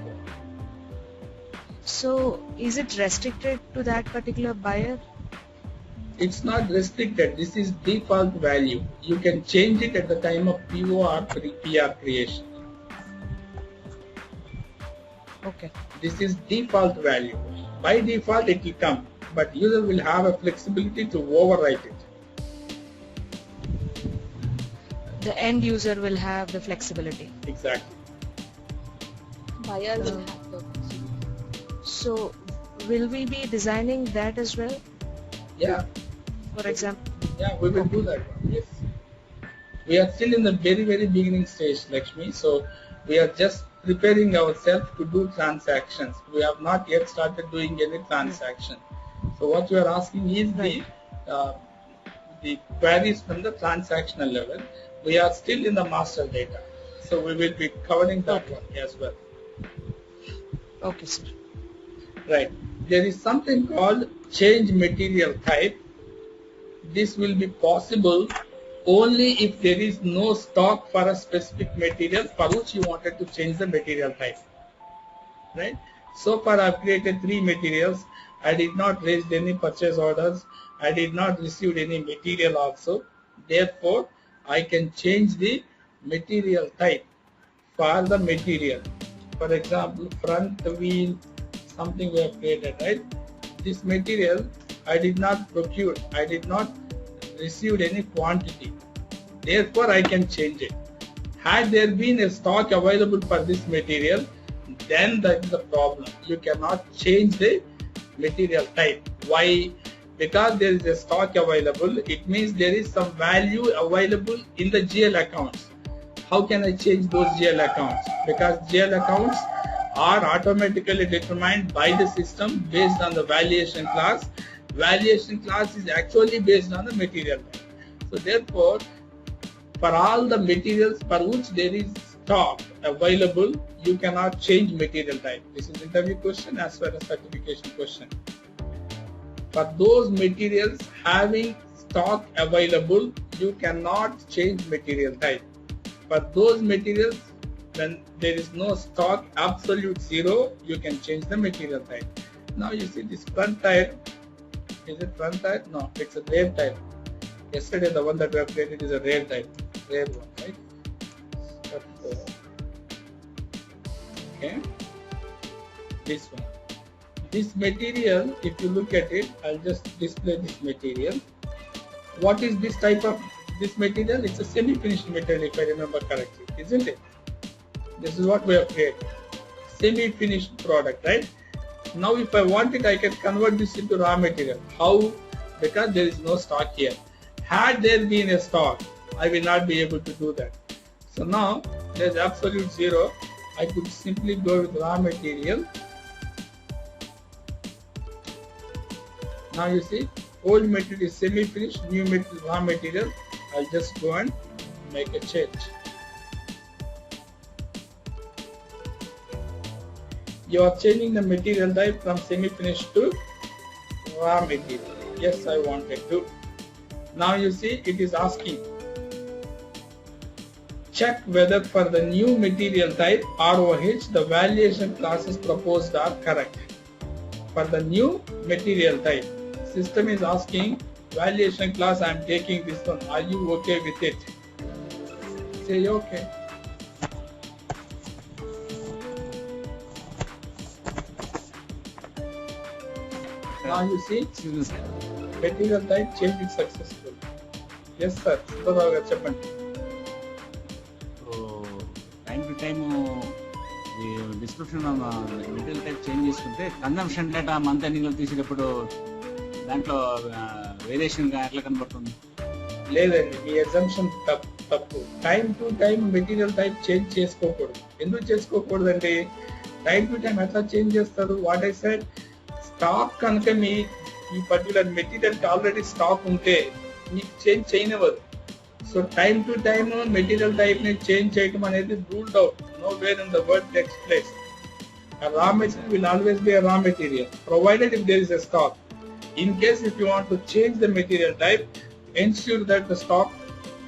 So is it restricted to that particular buyer? It's not restricted. This is default value. You can change it at the time of PO or PR creation. Okay. This is default value. By default it will come, but user will have a flexibility to overwrite it. The end user will have the flexibility. Exactly. Buyer will have the. So will we be designing that as well? Yeah. For example? Yeah, we will do that one. Yes. We are still in the very beginning stage, Lakshmi. So we are just preparing ourselves to do transactions. We have not yet started doing any transaction. So what you are asking is the queries from the transactional level. We are still in the master data. So we will be covering that one as well. Okay, sir. Right. There is something called change material type. This will be possible only if there is no stock for a specific material for which you wanted to change the material type. Right? So far I have created 3 materials. I did not raise any purchase orders. I did not receive any material also. Therefore, I can change the material type for the material. For example, front wheel, something we have created, right? This material I did not procure. I did not receive any quantity. Therefore, I can change it. Had there been a stock available for this material, then that is the problem. You cannot change the material type. Why? Because there is a stock available, it means there is some value available in the GL accounts. How can I change those GL accounts? Because GL accounts are automatically determined by the system based on the valuation class. Valuation class is actually based on the material type. So therefore, for all the materials for which there is stock available, you cannot change material type. This is interview question as well as certification question. For those materials having stock available, you cannot change material type. For those materials when there is no stock, absolute 0, you can change the material type. Now you see this front tire. Is it front tire? No, it's a rear tire. Yesterday the one that we have created is a rear tire. Rear one, right? Okay. This one. This material, if you look at it, I'll just display this material. What is this type of this material? It's a semi-finished material if I remember correctly, isn't it? This is what we have created. Semi-finished product, right? Now if I want it, I can convert this into raw material. How because there is no stock here. Had there been a stock, I will not be able to do that. So now there is absolute zero. I could simply go with raw material. Now you see, old material is semi-finished, new material raw material. I'll just go and make a change. You are changing the material type from semi-finished to raw material. Yes, I wanted to. Now you see, it is asking, check whether for the new material type ROH the valuation classes proposed are correct. For the new material type, system is asking valuation class, I am taking this one, are you okay with it? Say okay. Now you see, material type change is successful. Yes sir, Subhadra garu cheppandi. So time to time the description of material type change చేసుకుంటే consumption data month ending లో తీసేటప్పుడు దాంట్లో variation గా ఎట్లా కనబడుతుంది? లేదండి, మీ assumption తప్పు. Time to time material type change చేసుకోకూడదు. ఎందుకు చేసుకోకూడదు అంటే టైం టు టైం ఎట్లా చేంజ్ చేస్తారు? వాట్ ఐ సెడ్, స్టాక్ కనుక మీ ఈ పర్టికులర్ మెటీరియల్ ఆల్రెడీ స్టాక్ ఉంటే మీకు చేంజ్ చేయనివ్వదు. So time to time material type ని చేంజ్ చేయడం అనేది ruled out. Nowhere in the world takes place. Raw material will always be a raw material provided if there is a stock. In case if you want to change the material type, ensure that the stock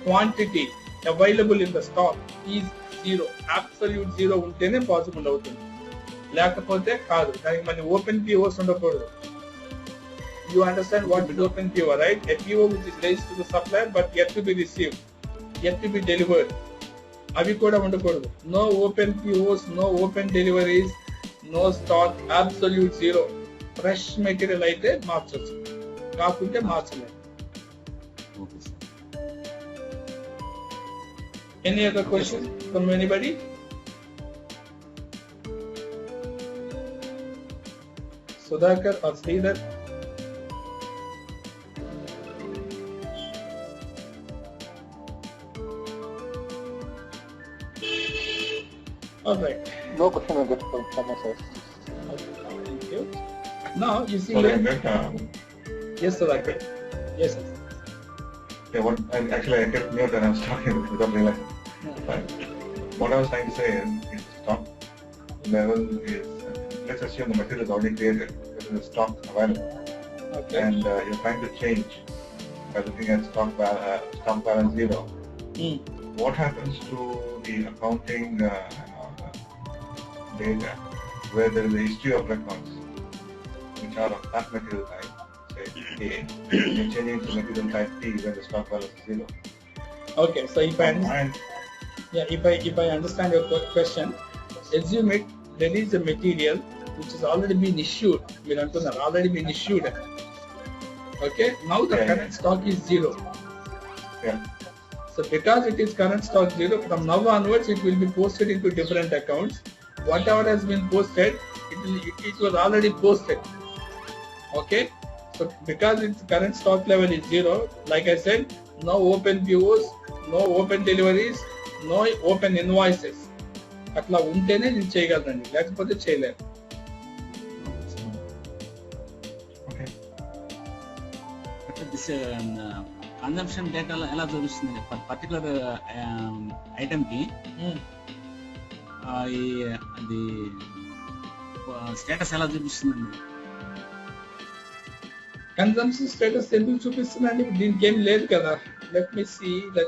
quantity available in the stock is zero. Absolute zero untene possible avutundi, lekapothe kaadu. Daniki mani open POs undakoodu. You understand what is open PO, right? A PO which is raised to the supplier but yet to be received, yet to be delivered. Avi kuda undakoodu. No open POs, no open deliveries, no stock, absolute zero. Fresh material అయితే మార్చొచ్చు, కాకుంటే మార్చలేదు. Okay sir. Any other questions from anybody? Sudhakar or Sridhar? All right. No question will get from my side. Okay, thank you. Now you see Sorry, here. Yes, Sudhakar. Yes, sir. Actually I kept mute and I was talking without realizing. But what I was trying to say is the stock level is, let's assume the material is already created, there is a stock available, Okay. and you're trying to change by looking at stock balance zero. Hmm. What happens to the accounting data where there is a history of records which are of that material type, say A, you're changing to material type T when the stock balance is zero. Okay. So if I understand, if I understand your question, assume it there is a material which has already been issued. మీరు అంటున్నారు already been issued. Okay. Now the Yeah. current stock is zero. Yeah. So because it is current stock zero, from now onwards it will be posted into different accounts. Whatever has been posted, it was already posted. Okay. So because its current stock level is zero, like I said, no open POs, no open deliveries, no open invoices. అట్లా ఉంటేనే నేను చేయగలనండి, లేకపోతే చేయలేను. Okay. అంటే this consumption data ఎలా చూపిస్తుంది particular item కి అది స్టేటస్ ఎలా చూపిస్తుందండి? కన్సంప్షన్ స్టేటస్ ఎందుకు చూపిస్తుందండి? దీనికి ఏం లేదు కదా. Let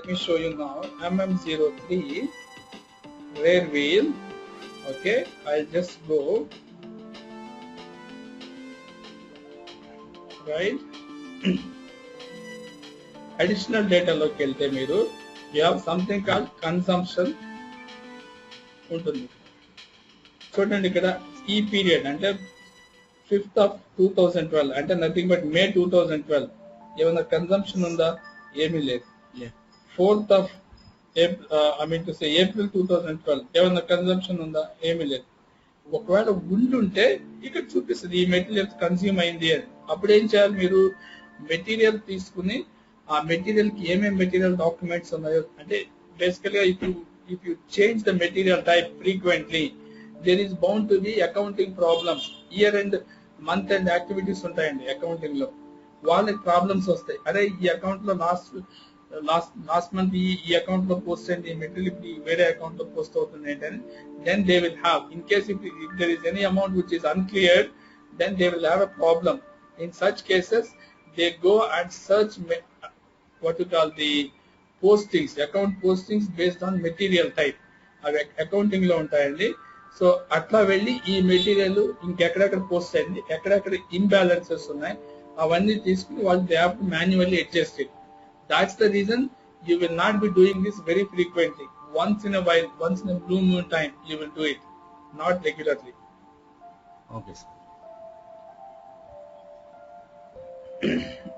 me show you now. MM03 rare wheel. Okay, I'll just go right. Additional data లోకి వెళ్తే మీరు you have something called consumption ఉంటుంది. చూడండి ఇక్కడ ఈ పీరియడ్ అంటే 5th of 2012 అంటే నథింగ్ బట్ మే 2012 ఏమైనా కన్సంప్షన్ ఉందా? ఏమీ లేదు. 4th of April 2012 ఏమైనా కన్సంప్షన్ ఉందా? ఏమీ లేదు. ఒకవేళ ఉండుంటే ఇక్కడ చూపిస్తుంది ఈ మెటీరియల్ కన్స్యూమ్ అయింది అని. అప్పుడు ఏం చేయాలి మీరు? మెటీరియల్ తీసుకుని ఆ మెటీరియల్ కి ఏమేమి మెటీరియల్ డాక్యుమెంట్స్ ఉన్నాయో అంటే బేసికల్గా if you change the material type frequently, there is bound to be accounting problems. Year end, month end activities ఉంటాయండి అకౌంటింగ్ లో, వాళ్ళకి ప్రాబ్లమ్స్ వస్తాయి. అరే ఈ అకౌంట్ లో లాస్ట్ మంత్ ఈ అకౌంట్ లో పోస్ట్ అయింది, ఈ మెటీరియల్ ఇప్పుడు వేరే అకౌంట్ లో పోస్ట్ అవుతుంది ఏంటని, then they will have in case if there is any amount which is uncleared, then they will have a problem. In such cases, they go and search what you call the postings, account postings based on material type. అవి accounting లో ఉంటాయండి. So అట్లా వెళ్ళి ఈ material ఇంకెక్కడెక్కడ post అయింది, ఎక్కడెక్కడ imbalances ఉన్నాయి, అవన్నీ తీసుకుని వాళ్ళు they have to manually adjust it. That's the reason you will not be doing this very frequently. Once in a while, once in a blue moon time, you will do it, not regularly. Okay sir.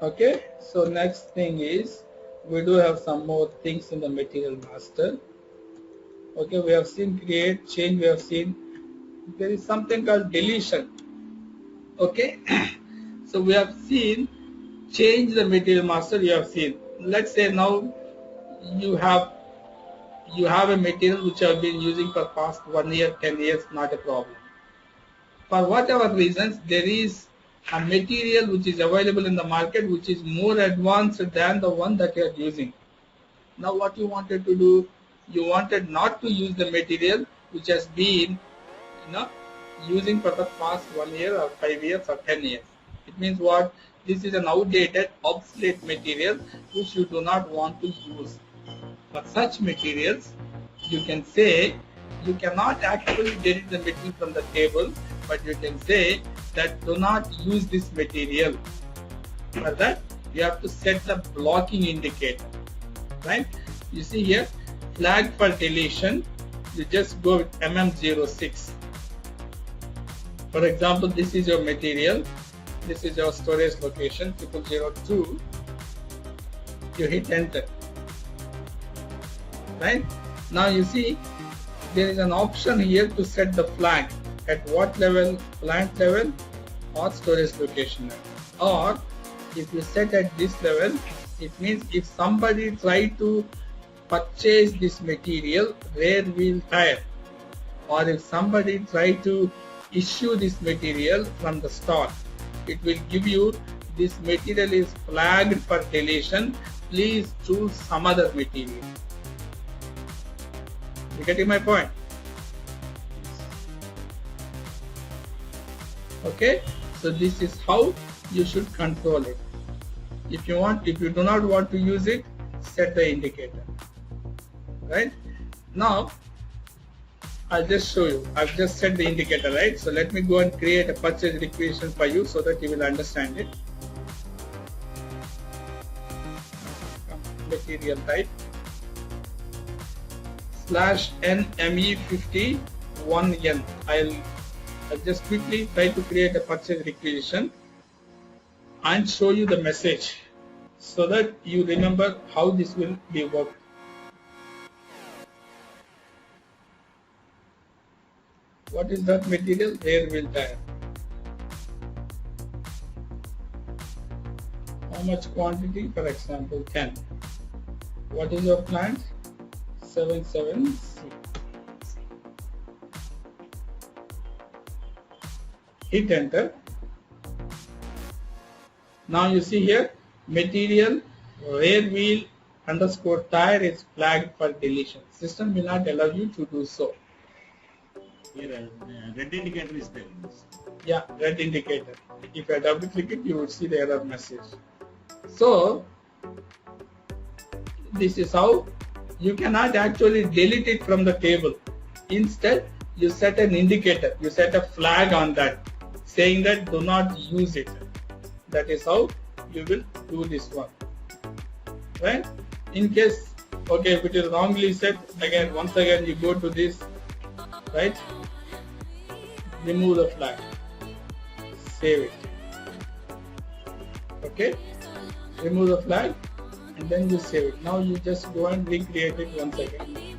Okay, so next thing is we do have some more things in the material master. Okay, we have seen create, change, we have seen there is something called deletion. Okay, so we have seen change the material master, you have seen. Let's say now you have a material which you have been using for past 1 year, 10 years, not a problem. For whatever reasons, there is a material which is available in the market which is more advanced than the one that you are using. Now what you wanted to do, you wanted not to use the material which has been using for the past 1 year or 5 years or 10 years. It means what? This is an outdated, obsolete material which you do not want to use. For such materials, you can say, you cannot actually delete the material from the table, but you can say that do not use this material. For that, you have to set the blocking indicator, right? You see here, flag for deletion, you just go with MM06. For example, this is your material, this is your storage location, 0002, you hit enter, right? Now you see, there is an option here to set the flag at what level, plant level or storage location level. Or if you set at this level, it means if somebody try to purchase this material, rear wheel tire, or if somebody try to issue this material from the stock, it will give you this material is flagged for deletion, please choose some other material. You getting my point? Okay, so this is how you should control it. If you do not want to use it, set the indicator, right? Now I'll just show you. I've just set the indicator, right? So let me go and create a purchase requisition for you so that you will understand it. Material type /NME51N. I'll just quickly try to create a purchase requisition and show you the message so that you remember how this will be worked. What is that material? Rear wheel tire. How much quantity? For example, 10. What is your plant? 77C. Hit enter. Now you see here, material rear wheel underscore tire is flagged for deletion. System will not allow you to do so. Here, red indicator is there. Yeah, red indicator. If I double click it, you would see the error message. So, this is how you cannot actually delete it from the table. Instead, you set an indicator, you set a flag on that, saying that do not use it. That is how you will do this one, right? In case, okay, if it is wrongly set, again, once again you go to this, right? Remove the flag, save it, okay? Remove the flag and then you save it. Now you just go and recreate it once again.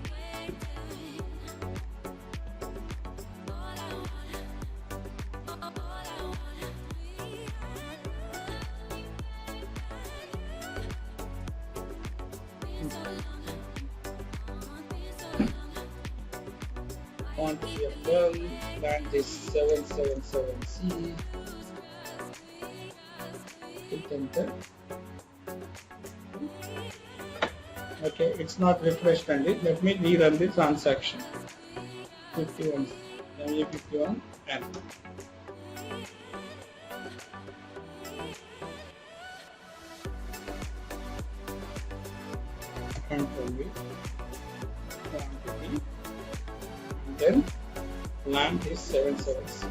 quantity of well, plant is 777C. Hit enter. Okay, it's not refreshed on it. Let me rerun the transaction. 51, ME51 N. Control V, quantity, and then plant is 777.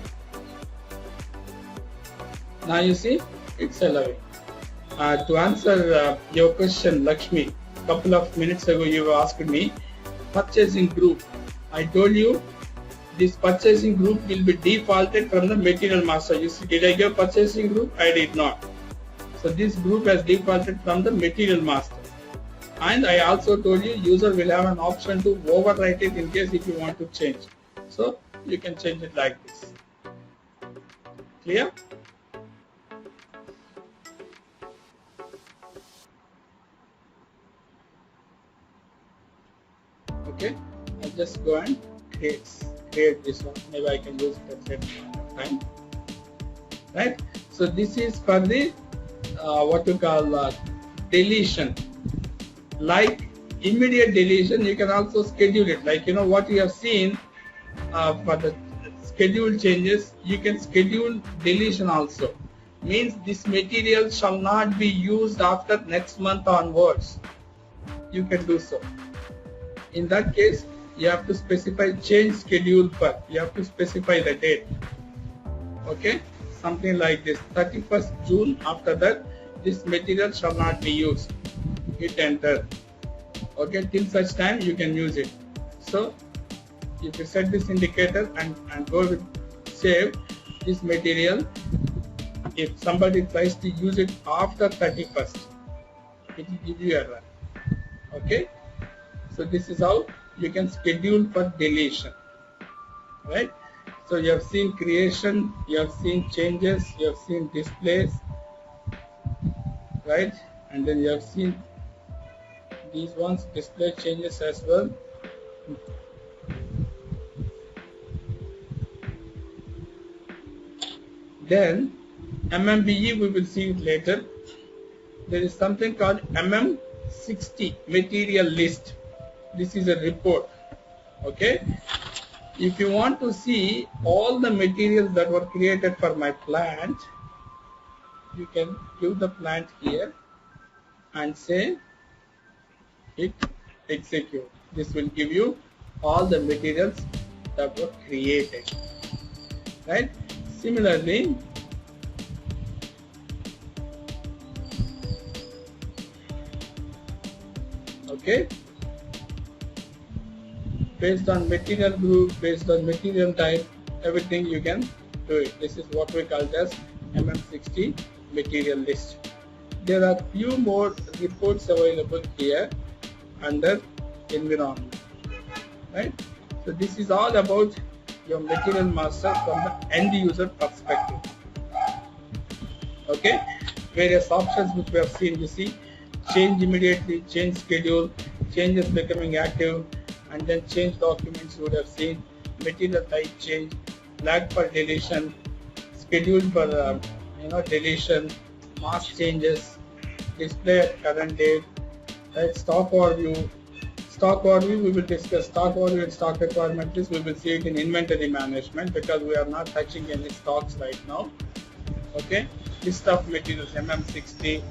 Now you see, it's allowing. To answer your question, Lakshmi, couple of minutes ago you asked me purchasing group. I told you this purchasing group will be defaulted from the material master. You see, did I give purchasing group? I did not. So this group has defaulted from the material master. And I also told you user will have an option to overwrite it in case if you want to change. So you can change it like this. Clear? Okay, I'll just go and create this one. Maybe I can use it at certain point of time. Right? So this is for the what you call deletion. Like immediate deletion, you can also schedule it. Like what you have seen for the schedule changes, you can schedule deletion also. Means this material shall not be used after next month onwards. You can do so. In that case, you have to specify change schedule per. You have to specify the date. Okay, something like this. 31st June. After that, this material shall not be used. Hit enter. Okay, till such time you can use it. So, if you set this indicator and go with save this material, if somebody tries to use it after 31st, it will give you error. Okay. So this is how you can schedule for deletion, right? So you have seen creation, you have seen changes, you have seen displays, right? And then you have seen these ones, display changes as well. Then MMBE, we will see it later. There is something called MM60 material list. This is a report. Okay, if you want to see all the materials that were created for my plant, you can give the plant here and say hit execute. This will give you all the materials that were created, right? Similarly, okay, based on material group, based on material type, everything you can do it. This is what we call as MM60 material list. There are few more reports available here under environment, right? So this is all about your material master from the end user perspective. Okay, various options which we have seen. You see, change immediately, change schedule, changes becoming active, and then change documents you would have seen, material type change, flag for deletion, schedule for deletion, mask changes, display at current date, right? Stock overview. Stock overview, we will discuss stock overview and stock requirement list. We will see it in inventory management because we are not touching any stocks right now. Okay, list of materials, MM60,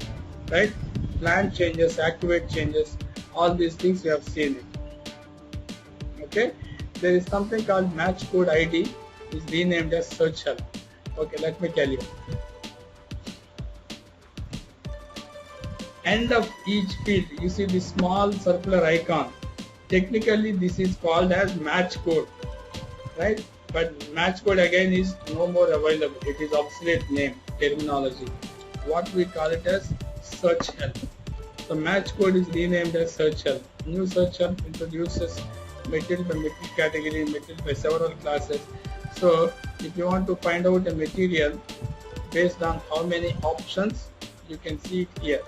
right? Plan changes, activate changes, all these things we have seen it. Okay, there is something called match code ID, is renamed as search help. Okay, let me tell you. End of each field, you see this small circular icon. Technically, this is called as match code, right? But match code again is no more available. It is obsolete name, terminology. What we call it as search help. So match code is renamed as search help. New search help introduces material by material category, material by several classes. So if you want to find out a material based on how many options, you can see it here.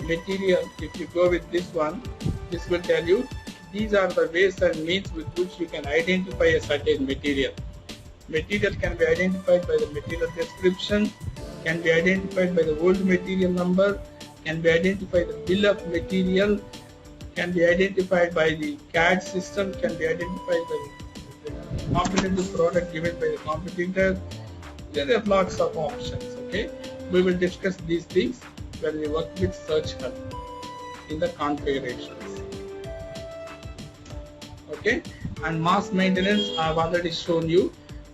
Material, if you go with this one, this will tell you these are the ways and means with which you can identify a certain material. Material can be identified by the material description, can be identified by the old material number, can be identified the bill of material, can be identified by the CAD system, can be identified by the competitive product given by the competitor. There are lots of options. Okay, we will discuss these things when we work with search hub in the configurations. Okay, and mass maintenance I have already shown you.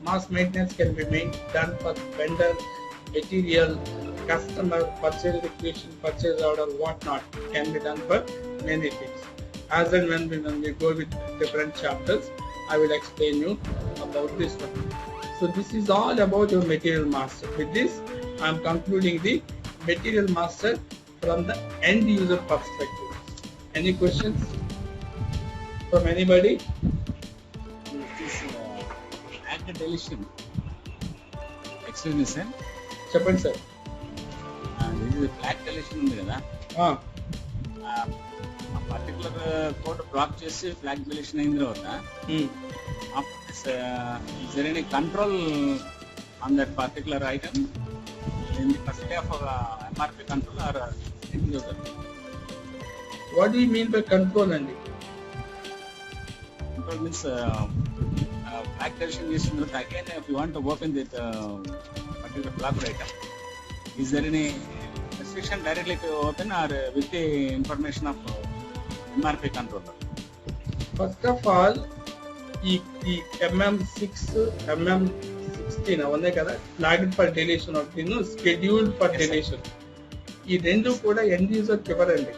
Mass maintenance can be done for vendor, material, customer, purchase requisition, purchase order, whatnot. Can be done for many things. As and when we go with different chapters, I will explain you about this one. So this is all about your material master. With this, I am concluding the material master from the end user perspective. Any questions from anybody? This flag deletion. Excuse me, sir. చెప్పండి sir. This is flag deletion ఉంది కదా. ఆ particular code block చేసి flag deletion అయిన తర్వాత is there any control on that particular item in the facility of MRP control or end user? What do you mean by control అండి? Control means flag deletion is again if you want to open that particular block item, is there any restriction directly to open or with the information of MRP controller? First of all, ఈ MM6, MM16 ఉన్నాయి కదా, flagged for deletion ఒకటి, scheduled for deletion. ఈ రెండు కూడా end user ఇవ్వరండి.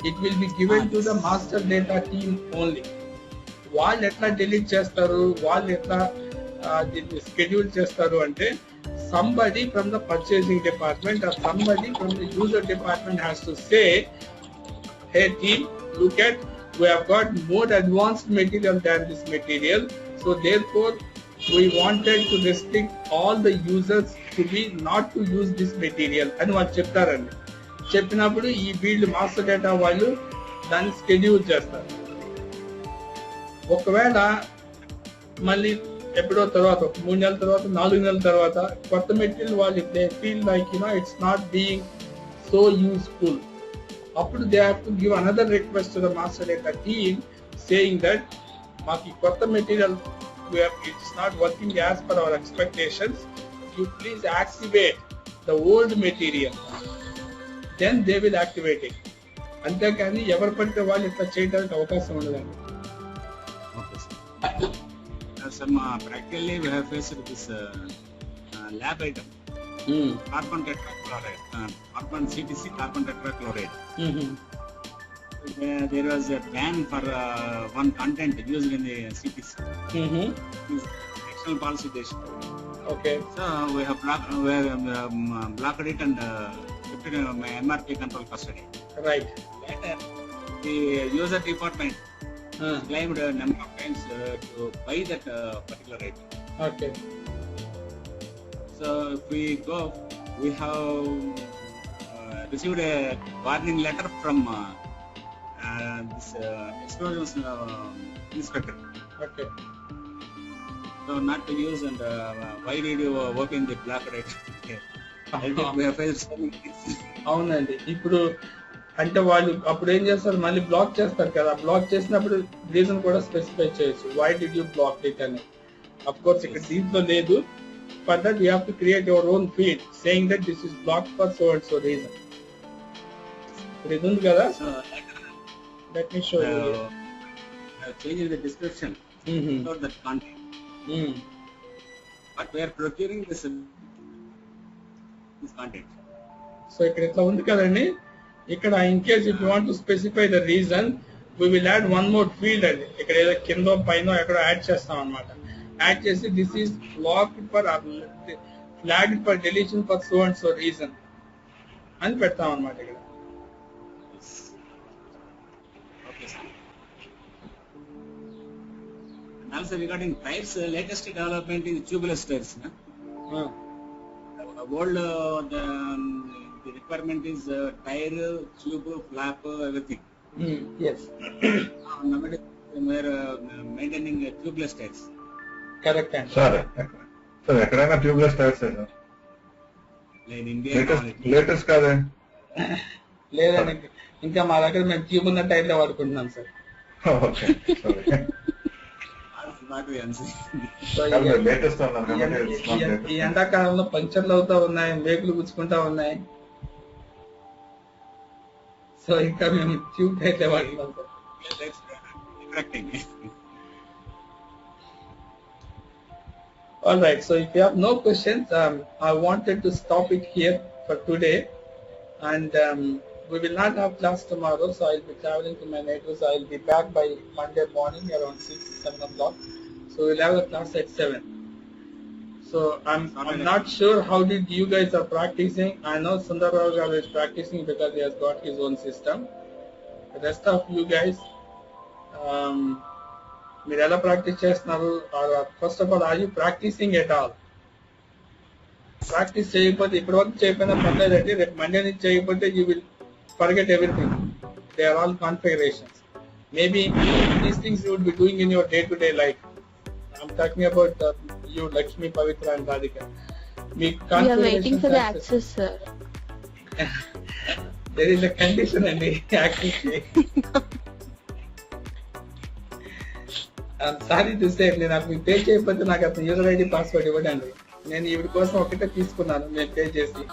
It will be given to the master data team only. వాళ్ళు ఎట్లా డిలీట్ చేస్తారు, వాళ్ళు ఎట్లా దీన్ని స్కెడ్యూల్ చేస్తారు అంటే, somebody from the purchasing department or somebody from the user department has to say, hey team, look at, we have got more advanced material than this material, so therefore we wanted to restrict all the users to be not to use this material అని వాళ్ళు చెప్తారండి. చెప్పినప్పుడు ఈ వీళ్ళు master data వాళ్ళు దాన్ని schedule చేస్తారు. ఒకవేళ మళ్ళీ ఎప్పుడో తర్వాత 3 నెలల తర్వాత 4 నెలల తర్వాత కొత్త మెటీరియల్ వాళ్ళు they feel like it's not being so useful, అప్పుడు they have to give another request to the master data team saying that మాకు ఈ కొత్త material it's not working as per our expectations, you please activate the old material, then they will activate it. అంతేకాని ఎవరు పడితే వాళ్ళు ఇట్లా చేయడానికి అవకాశం ఉండదండి. Okay, sir. Some practically we have faced this lab item, carbon tetrachloride, carbon CTC, carbon tetrachloride. There was a ban for one content used in the CTC. This external policy decision. Okay. So we have blocked it and kept it in MRP control custody. Right. Later, the user department claimed a number of times to buy that particular item. Okay. So if we go, we have received a warning letter from this explosions inspector. Okay. So not to use and why did you open the block right? I think we have faced so many things. అవునండి. ఇప్పుడు అంటే వాళ్ళు అప్పుడు ఏం చేస్తారు, మళ్ళీ black చేస్తారు కదా, బ్లాక్ చేసినప్పుడు రీజన్ కూడా స్పెసిఫై చేయొచ్చు, why did you block it అని. అఫ్ కోర్స్ ఇక్కడ దీంట్లో లేదు, for that you have to create your own field saying that this is block for so and so reason. ఇప్పుడు ఇది ఉంది కదా, let me show you. Changing the description for that content. But we are procuring this content. So ఇక్కడ ఇట్లా ఉంది కదండి, ఇక్కడ in case if you want to specify the reason we will add one more field అండి. ఇక్కడ ఏదో కింద పైన ఎక్కడో యాడ్ చేస్తాం అనమాట. యాడ్ చేసి this is blocked for flagged for deletion for so and so reason అని పెడతాం అనమాట ఇక్కడ. Okay, sir. And also regarding tires, latest development is tubeless tires. Old the requirement is tire, tube, flap, everything. Yes. Nowadays we are maintaining tubeless tires. Correct answer. Sir ఎక్కడైనా tubeless tyres sir In India, latest కాదే. లేదండి, ఇంకా మా దగ్గర మేము tube ఉన్న టైర్లో వాడుకుంటున్నాం sir. Okay sorry. not the answer. So latest అన్నారు కాబట్టి it's not ఈ latest. ఎండాకాలంలో పంచర్లు అవుతా ఉన్నాయి, మేకులు గుచ్చుకుంటా ఉన్నాయి. సో ఇంకా మేము ట్యూబ్ టైర్లే వాడుతున్నాం sir. That's correcting. All right. So if you have no questions, I wanted to stop it here for today, and we will not have class tomorrow. So I'll be traveling to my neighbors. I'll be back by Monday morning around 6-7 o'clock. So we'll have a class at 7. So I'm not sure how did you guys are practicing. I know Sundar Rao Garu is practicing because he has got his own system. The rest of you guys, మీరు ఎలా practice చేస్తున్నారు? First of all are you practicing at all? Practice చేయకపోతే ఇప్పటి వరకు చేయకపోయినా పర్లేదండి, రేపు Monday నుంచి చేయకపోతే you will forget everything. They are all configurations. Maybe these things you would be doing in your day to day life. I'm talking about you, Lakshmi, Pavitra and Radhika. మీ We are waiting for the access, sir. There is a condition అండి access. Sorry to say, నేను నాకు pay చేయకపోతే నాకు అతను user ID password ఇవ్వడండి. నేను వీడి కోసం ఒకటే తీసుకున్నాను, నేను పే చేసి.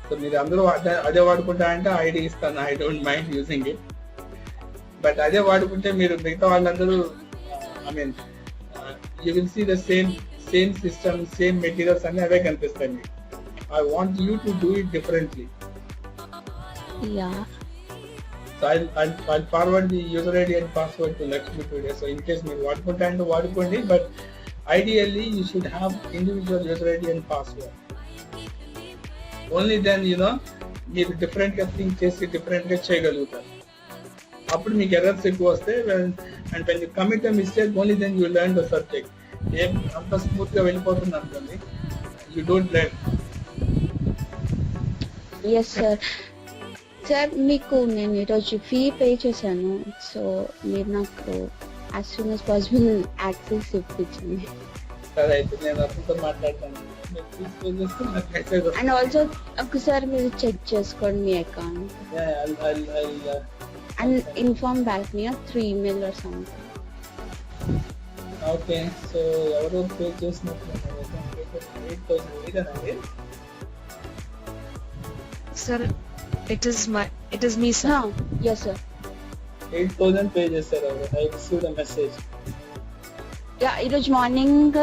సో మీరు అందరూ అదే వాడుకుంటా అంటే ఐడి ఇస్తాను, I don't mind using it. But అదే వాడుకుంటే మీరు మిగతా వాళ్ళందరూ I mean you will see the same system, same materials అన్ని అవే కనిపిస్తాయి మీకు. I want you to do it differently. Yeah. So I'll forward the user ID and password to Lakshmi today. So in case మీరు వాడుకుంటా అంటే వాడుకోండి, but ideally you should have individual user ID and password. Only then మీరు different గా think చేసి different గా చేయగలుగుతారు. అప్పుడు మీకు ఎర్రర్స్ ఎక్కువ వస్తాయి. And when you commit a mistake, only then you learn the subject. ఏం అంత స్మూత్ గా వెళ్ళిపోతుంది అనుకోండి, you don't learn. Yes, sir. Sir మీకు నేను ఈరోజు ఫీ పే చేశాను, సో మీరు నాకు as soon as possible access ఇప్పించండి. సరే అయితే నేను అతనితో మాట్లాడతాను. మీరు తీసుకొని చేస్తే నాకు మెసేజ్ వస్తుంది. అండ్ ఆల్సో ఒకసారి మీరు చెక్ చేసుకోండి మీ account and inform back me through email or something. Okay. So ఎవరో పే చేసినట్టు 8,000 Sir, it is me, sir. Yes, sir. 8,000 pay చేశారు. I received a message. Yeah, ఈరోజు మార్నింగ్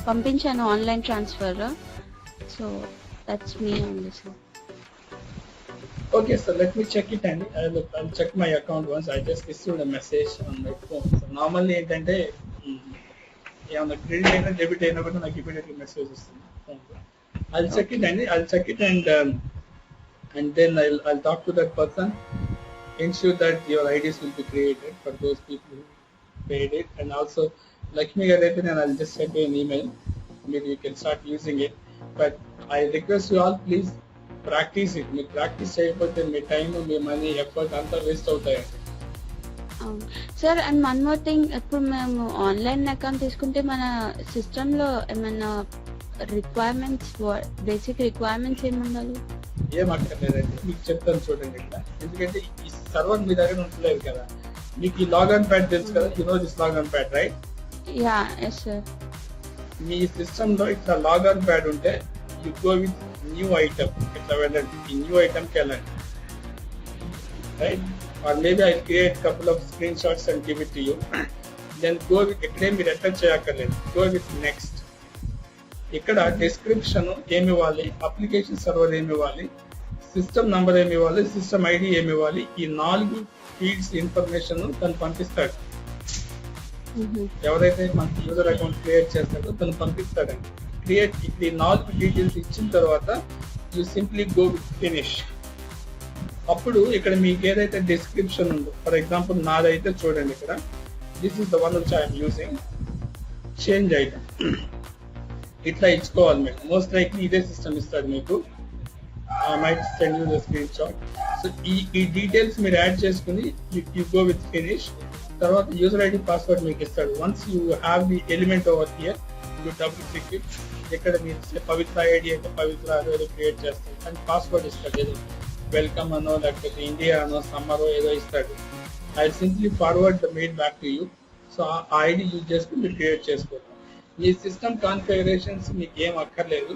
పంపించాను online transfer. So that's me only, sir. Okay, so let me check it and I'll check my account once. I just received a message on my phone. So normally ఏంటంటే ఏమన్నా credit అయినా debit అయినా కూడా నాకు immediately message వస్తుంది. I'll check it and then I'll talk to that person, ensure that your IDs will be created for those people who paid it, and also Lakshmi Garethi, and I'll just send you an email. Maybe you can start using it. But I request you all, please practice it. మీరు practice చేయకపోతే మీ time, మీ money, effort అంతా waste అవుతాయండి. Sir, and one more thing, ఇప్పుడు మేము online account తీసుకుంటే మన సిస్టంలో ఏమైనా రిక్వైర్మెంట్స్, బేసిక్ రిక్వైర్మెంట్స్ ఏముండాలి? ఏం అక్కర్లేదండి, మీకు చెప్తాను చూడండి ఇక్కడ. ఎందుకంటే ఈ సర్వర్ మీ దగ్గర ఉంటలేదు కదా. మీకు ఈ లాగిన్ ప్యాడ్ తెలుసు కదా, you know this login pad, right? Yeah, yes sir. మీ సిస్టమ్ లో ఇట్లా లాగిన్ ప్యాడ్ ఉంటే you go with new item. ఇట్లా వెళ్ళండి, ఈ న్యూ ఐటమ్ కి వెళ్ళండి, right? Or maybe I create couple of screenshots and give it to you. Then go with, ఇక్కడే మీరు ఎంటర్ చేయక్కర్లేదు, గో విత్ నెక్స్ట్. ఇక్కడ డిస్క్రిప్షన్ ఏమి ఇవ్వాలి, అప్లికేషన్ సర్వర్ ఏమి ఇవ్వాలి, సిస్టమ్ నంబర్ ఏమి ఇవ్వాలి, సిస్టమ్ ఐడి ఏమి ఇవ్వాలి, ఈ 4 ఫీల్డ్స్ ఇన్ఫర్మేషన్ తను పంపిస్తాడు. ఎవరైతే మనకి యూజర్ అకౌంట్ క్రియేట్ చేస్తాడో తను పంపిస్తాడండి. క్రియేట్ ఇప్పుడు ఈ 4 డీటెయిల్స్ ఇచ్చిన తర్వాత you simply go with finish. అప్పుడు ఇక్కడ మీకు ఏదైతే డిస్క్రిప్షన్ ఉందో, ఫర్ ఎగ్జాంపుల్ నాదైతే చూడండి ఇక్కడ, this is the one which I'm using, change item. ఇట్లా ఇచ్చుకోవాలి మీకు. మోస్ట్ లైక్లీ ఇదే సిస్టమ్ ఇస్తాడు మీకు. I might send you the screenshot. So ఈ డీటెయిల్స్ మీరు యాడ్ చేసుకుని you go with finish. తర్వాత యూజర్ ఐడి పాస్వర్డ్ మీకు ఇస్తాడు. Once you have the element over here you double click it. ఇక్కడ మీరు పవిత్ర ఐడి అయితే పవిత్ర ఏదో క్రియేట్ చేస్తారు అండ్ పాస్వర్డ్ ఇస్తాడు. ఏదో వెల్కమ్ అనో లేకపోతే ఇండియా అనో సమ్మరో ఏదో ఇస్తాడు. I simply forward the mail back to you. So ఆ ఐడి యూజ్ చేసుకుని మీరు క్రియేట్ చేసుకోవాలి. మీ సిస్టమ్ కాన్ఫిగరేషన్స్ మీకు ఏం అక్కర్లేదు.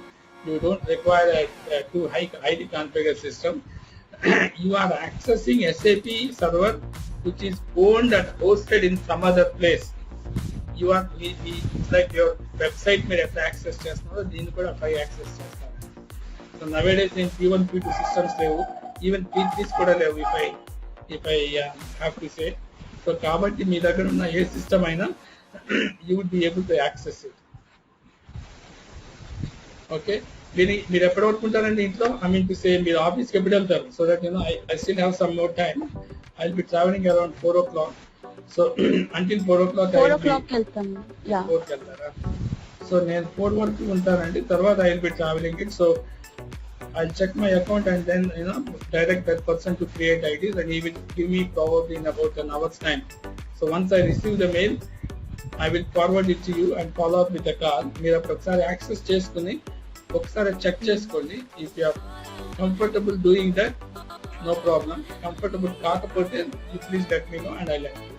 You don't require a too highly configured system. You are accessing SAP server which is owned and hosted in some other place. You are it's like your website may have access చేస్తున్నారు, దీన్ని కూడా పై access చేస్తారు. So nowadays in P1 P2 systems లేవు, even P3s కూడా లేవు if I have to say. So కాబట్టి మీ దగ్గర ఉన్న ఏ సిస్టమ్ అయినా you would be able to access it. Okay, మీరు ఎప్పుడు పడుకుంటారండి ఇంట్లో? ఐ మీన్ టు సే మీరు ఆఫీస్కి ఎప్పుడు వెళ్తారు? So that I still have some more time. I will be travelling around 4 o'clock. So until 4 o'clock 4 వెళ్తాను. 4కి వెళ్తారా? సో నేను 4 వరకు ఉంటానండి. తర్వాత I will be travelling it. So I'll check my account and then direct that person to create IDs and he will give me probably in about an hour's time. So once I receive the mail, I will forward it to you and follow up with a call. మీరు ఒకసారి access చేసుకుని ఒకసారి check చేసుకోండి. If you are comfortable doing that, no problem. Comfortable కాకపోతే you please let me know and I let you.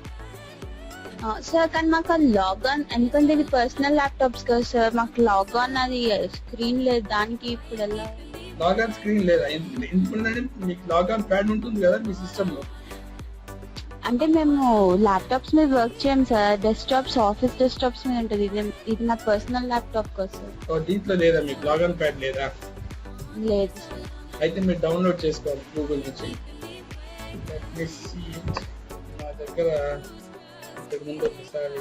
Sir కానీ మాకు logon, ఎందుకంటే ఇది పర్సనల్ ల్యాప్టాప్స్ కదా సార్, మాకు లాగాన్ అది స్క్రీన్ లేదు, దానికి ఇప్పుడు ఎలా? లాగాన్ స్క్రీన్ లేదా? ఎందుకంటే మీకు లాగాన్ ప్యాడ్ ఉంటుంది కదా మీ సిస్టమ్ లో. అంటే మేము ల్యాప్టాప్స్ మీద వర్క్ చేయం సార్, డెస్క్టాప్స్, ఆఫీస్ డెస్క్టాప్స్ మీద ఉంటుంది. ఇది నా పర్సనల్ ల్యాప్టాప్ కదా సార్. సో దీంట్లో లేదా మీకు లాగాన్ ప్యాడ్ లేదా? లేదు సార్. అయితే మీరు డౌన్లోడ్ చేసుకోవాలి గూగుల్ నుంచి. నా దగ్గర ముందు ఒకసారి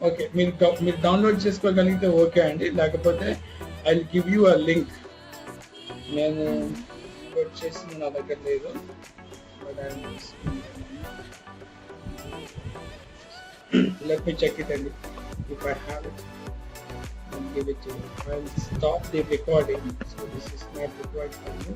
ఓకే, మీరు డౌన్లోడ్ చేసుకోగలిగితే ఓకే అండి, లేకపోతే I will give you a link. నేను డౌన్లోడ్ చేసింది నా దగ్గర లేదు. Let me check it and if I have it, I'll give it to you. I'll stop the recording. So this is not required for you.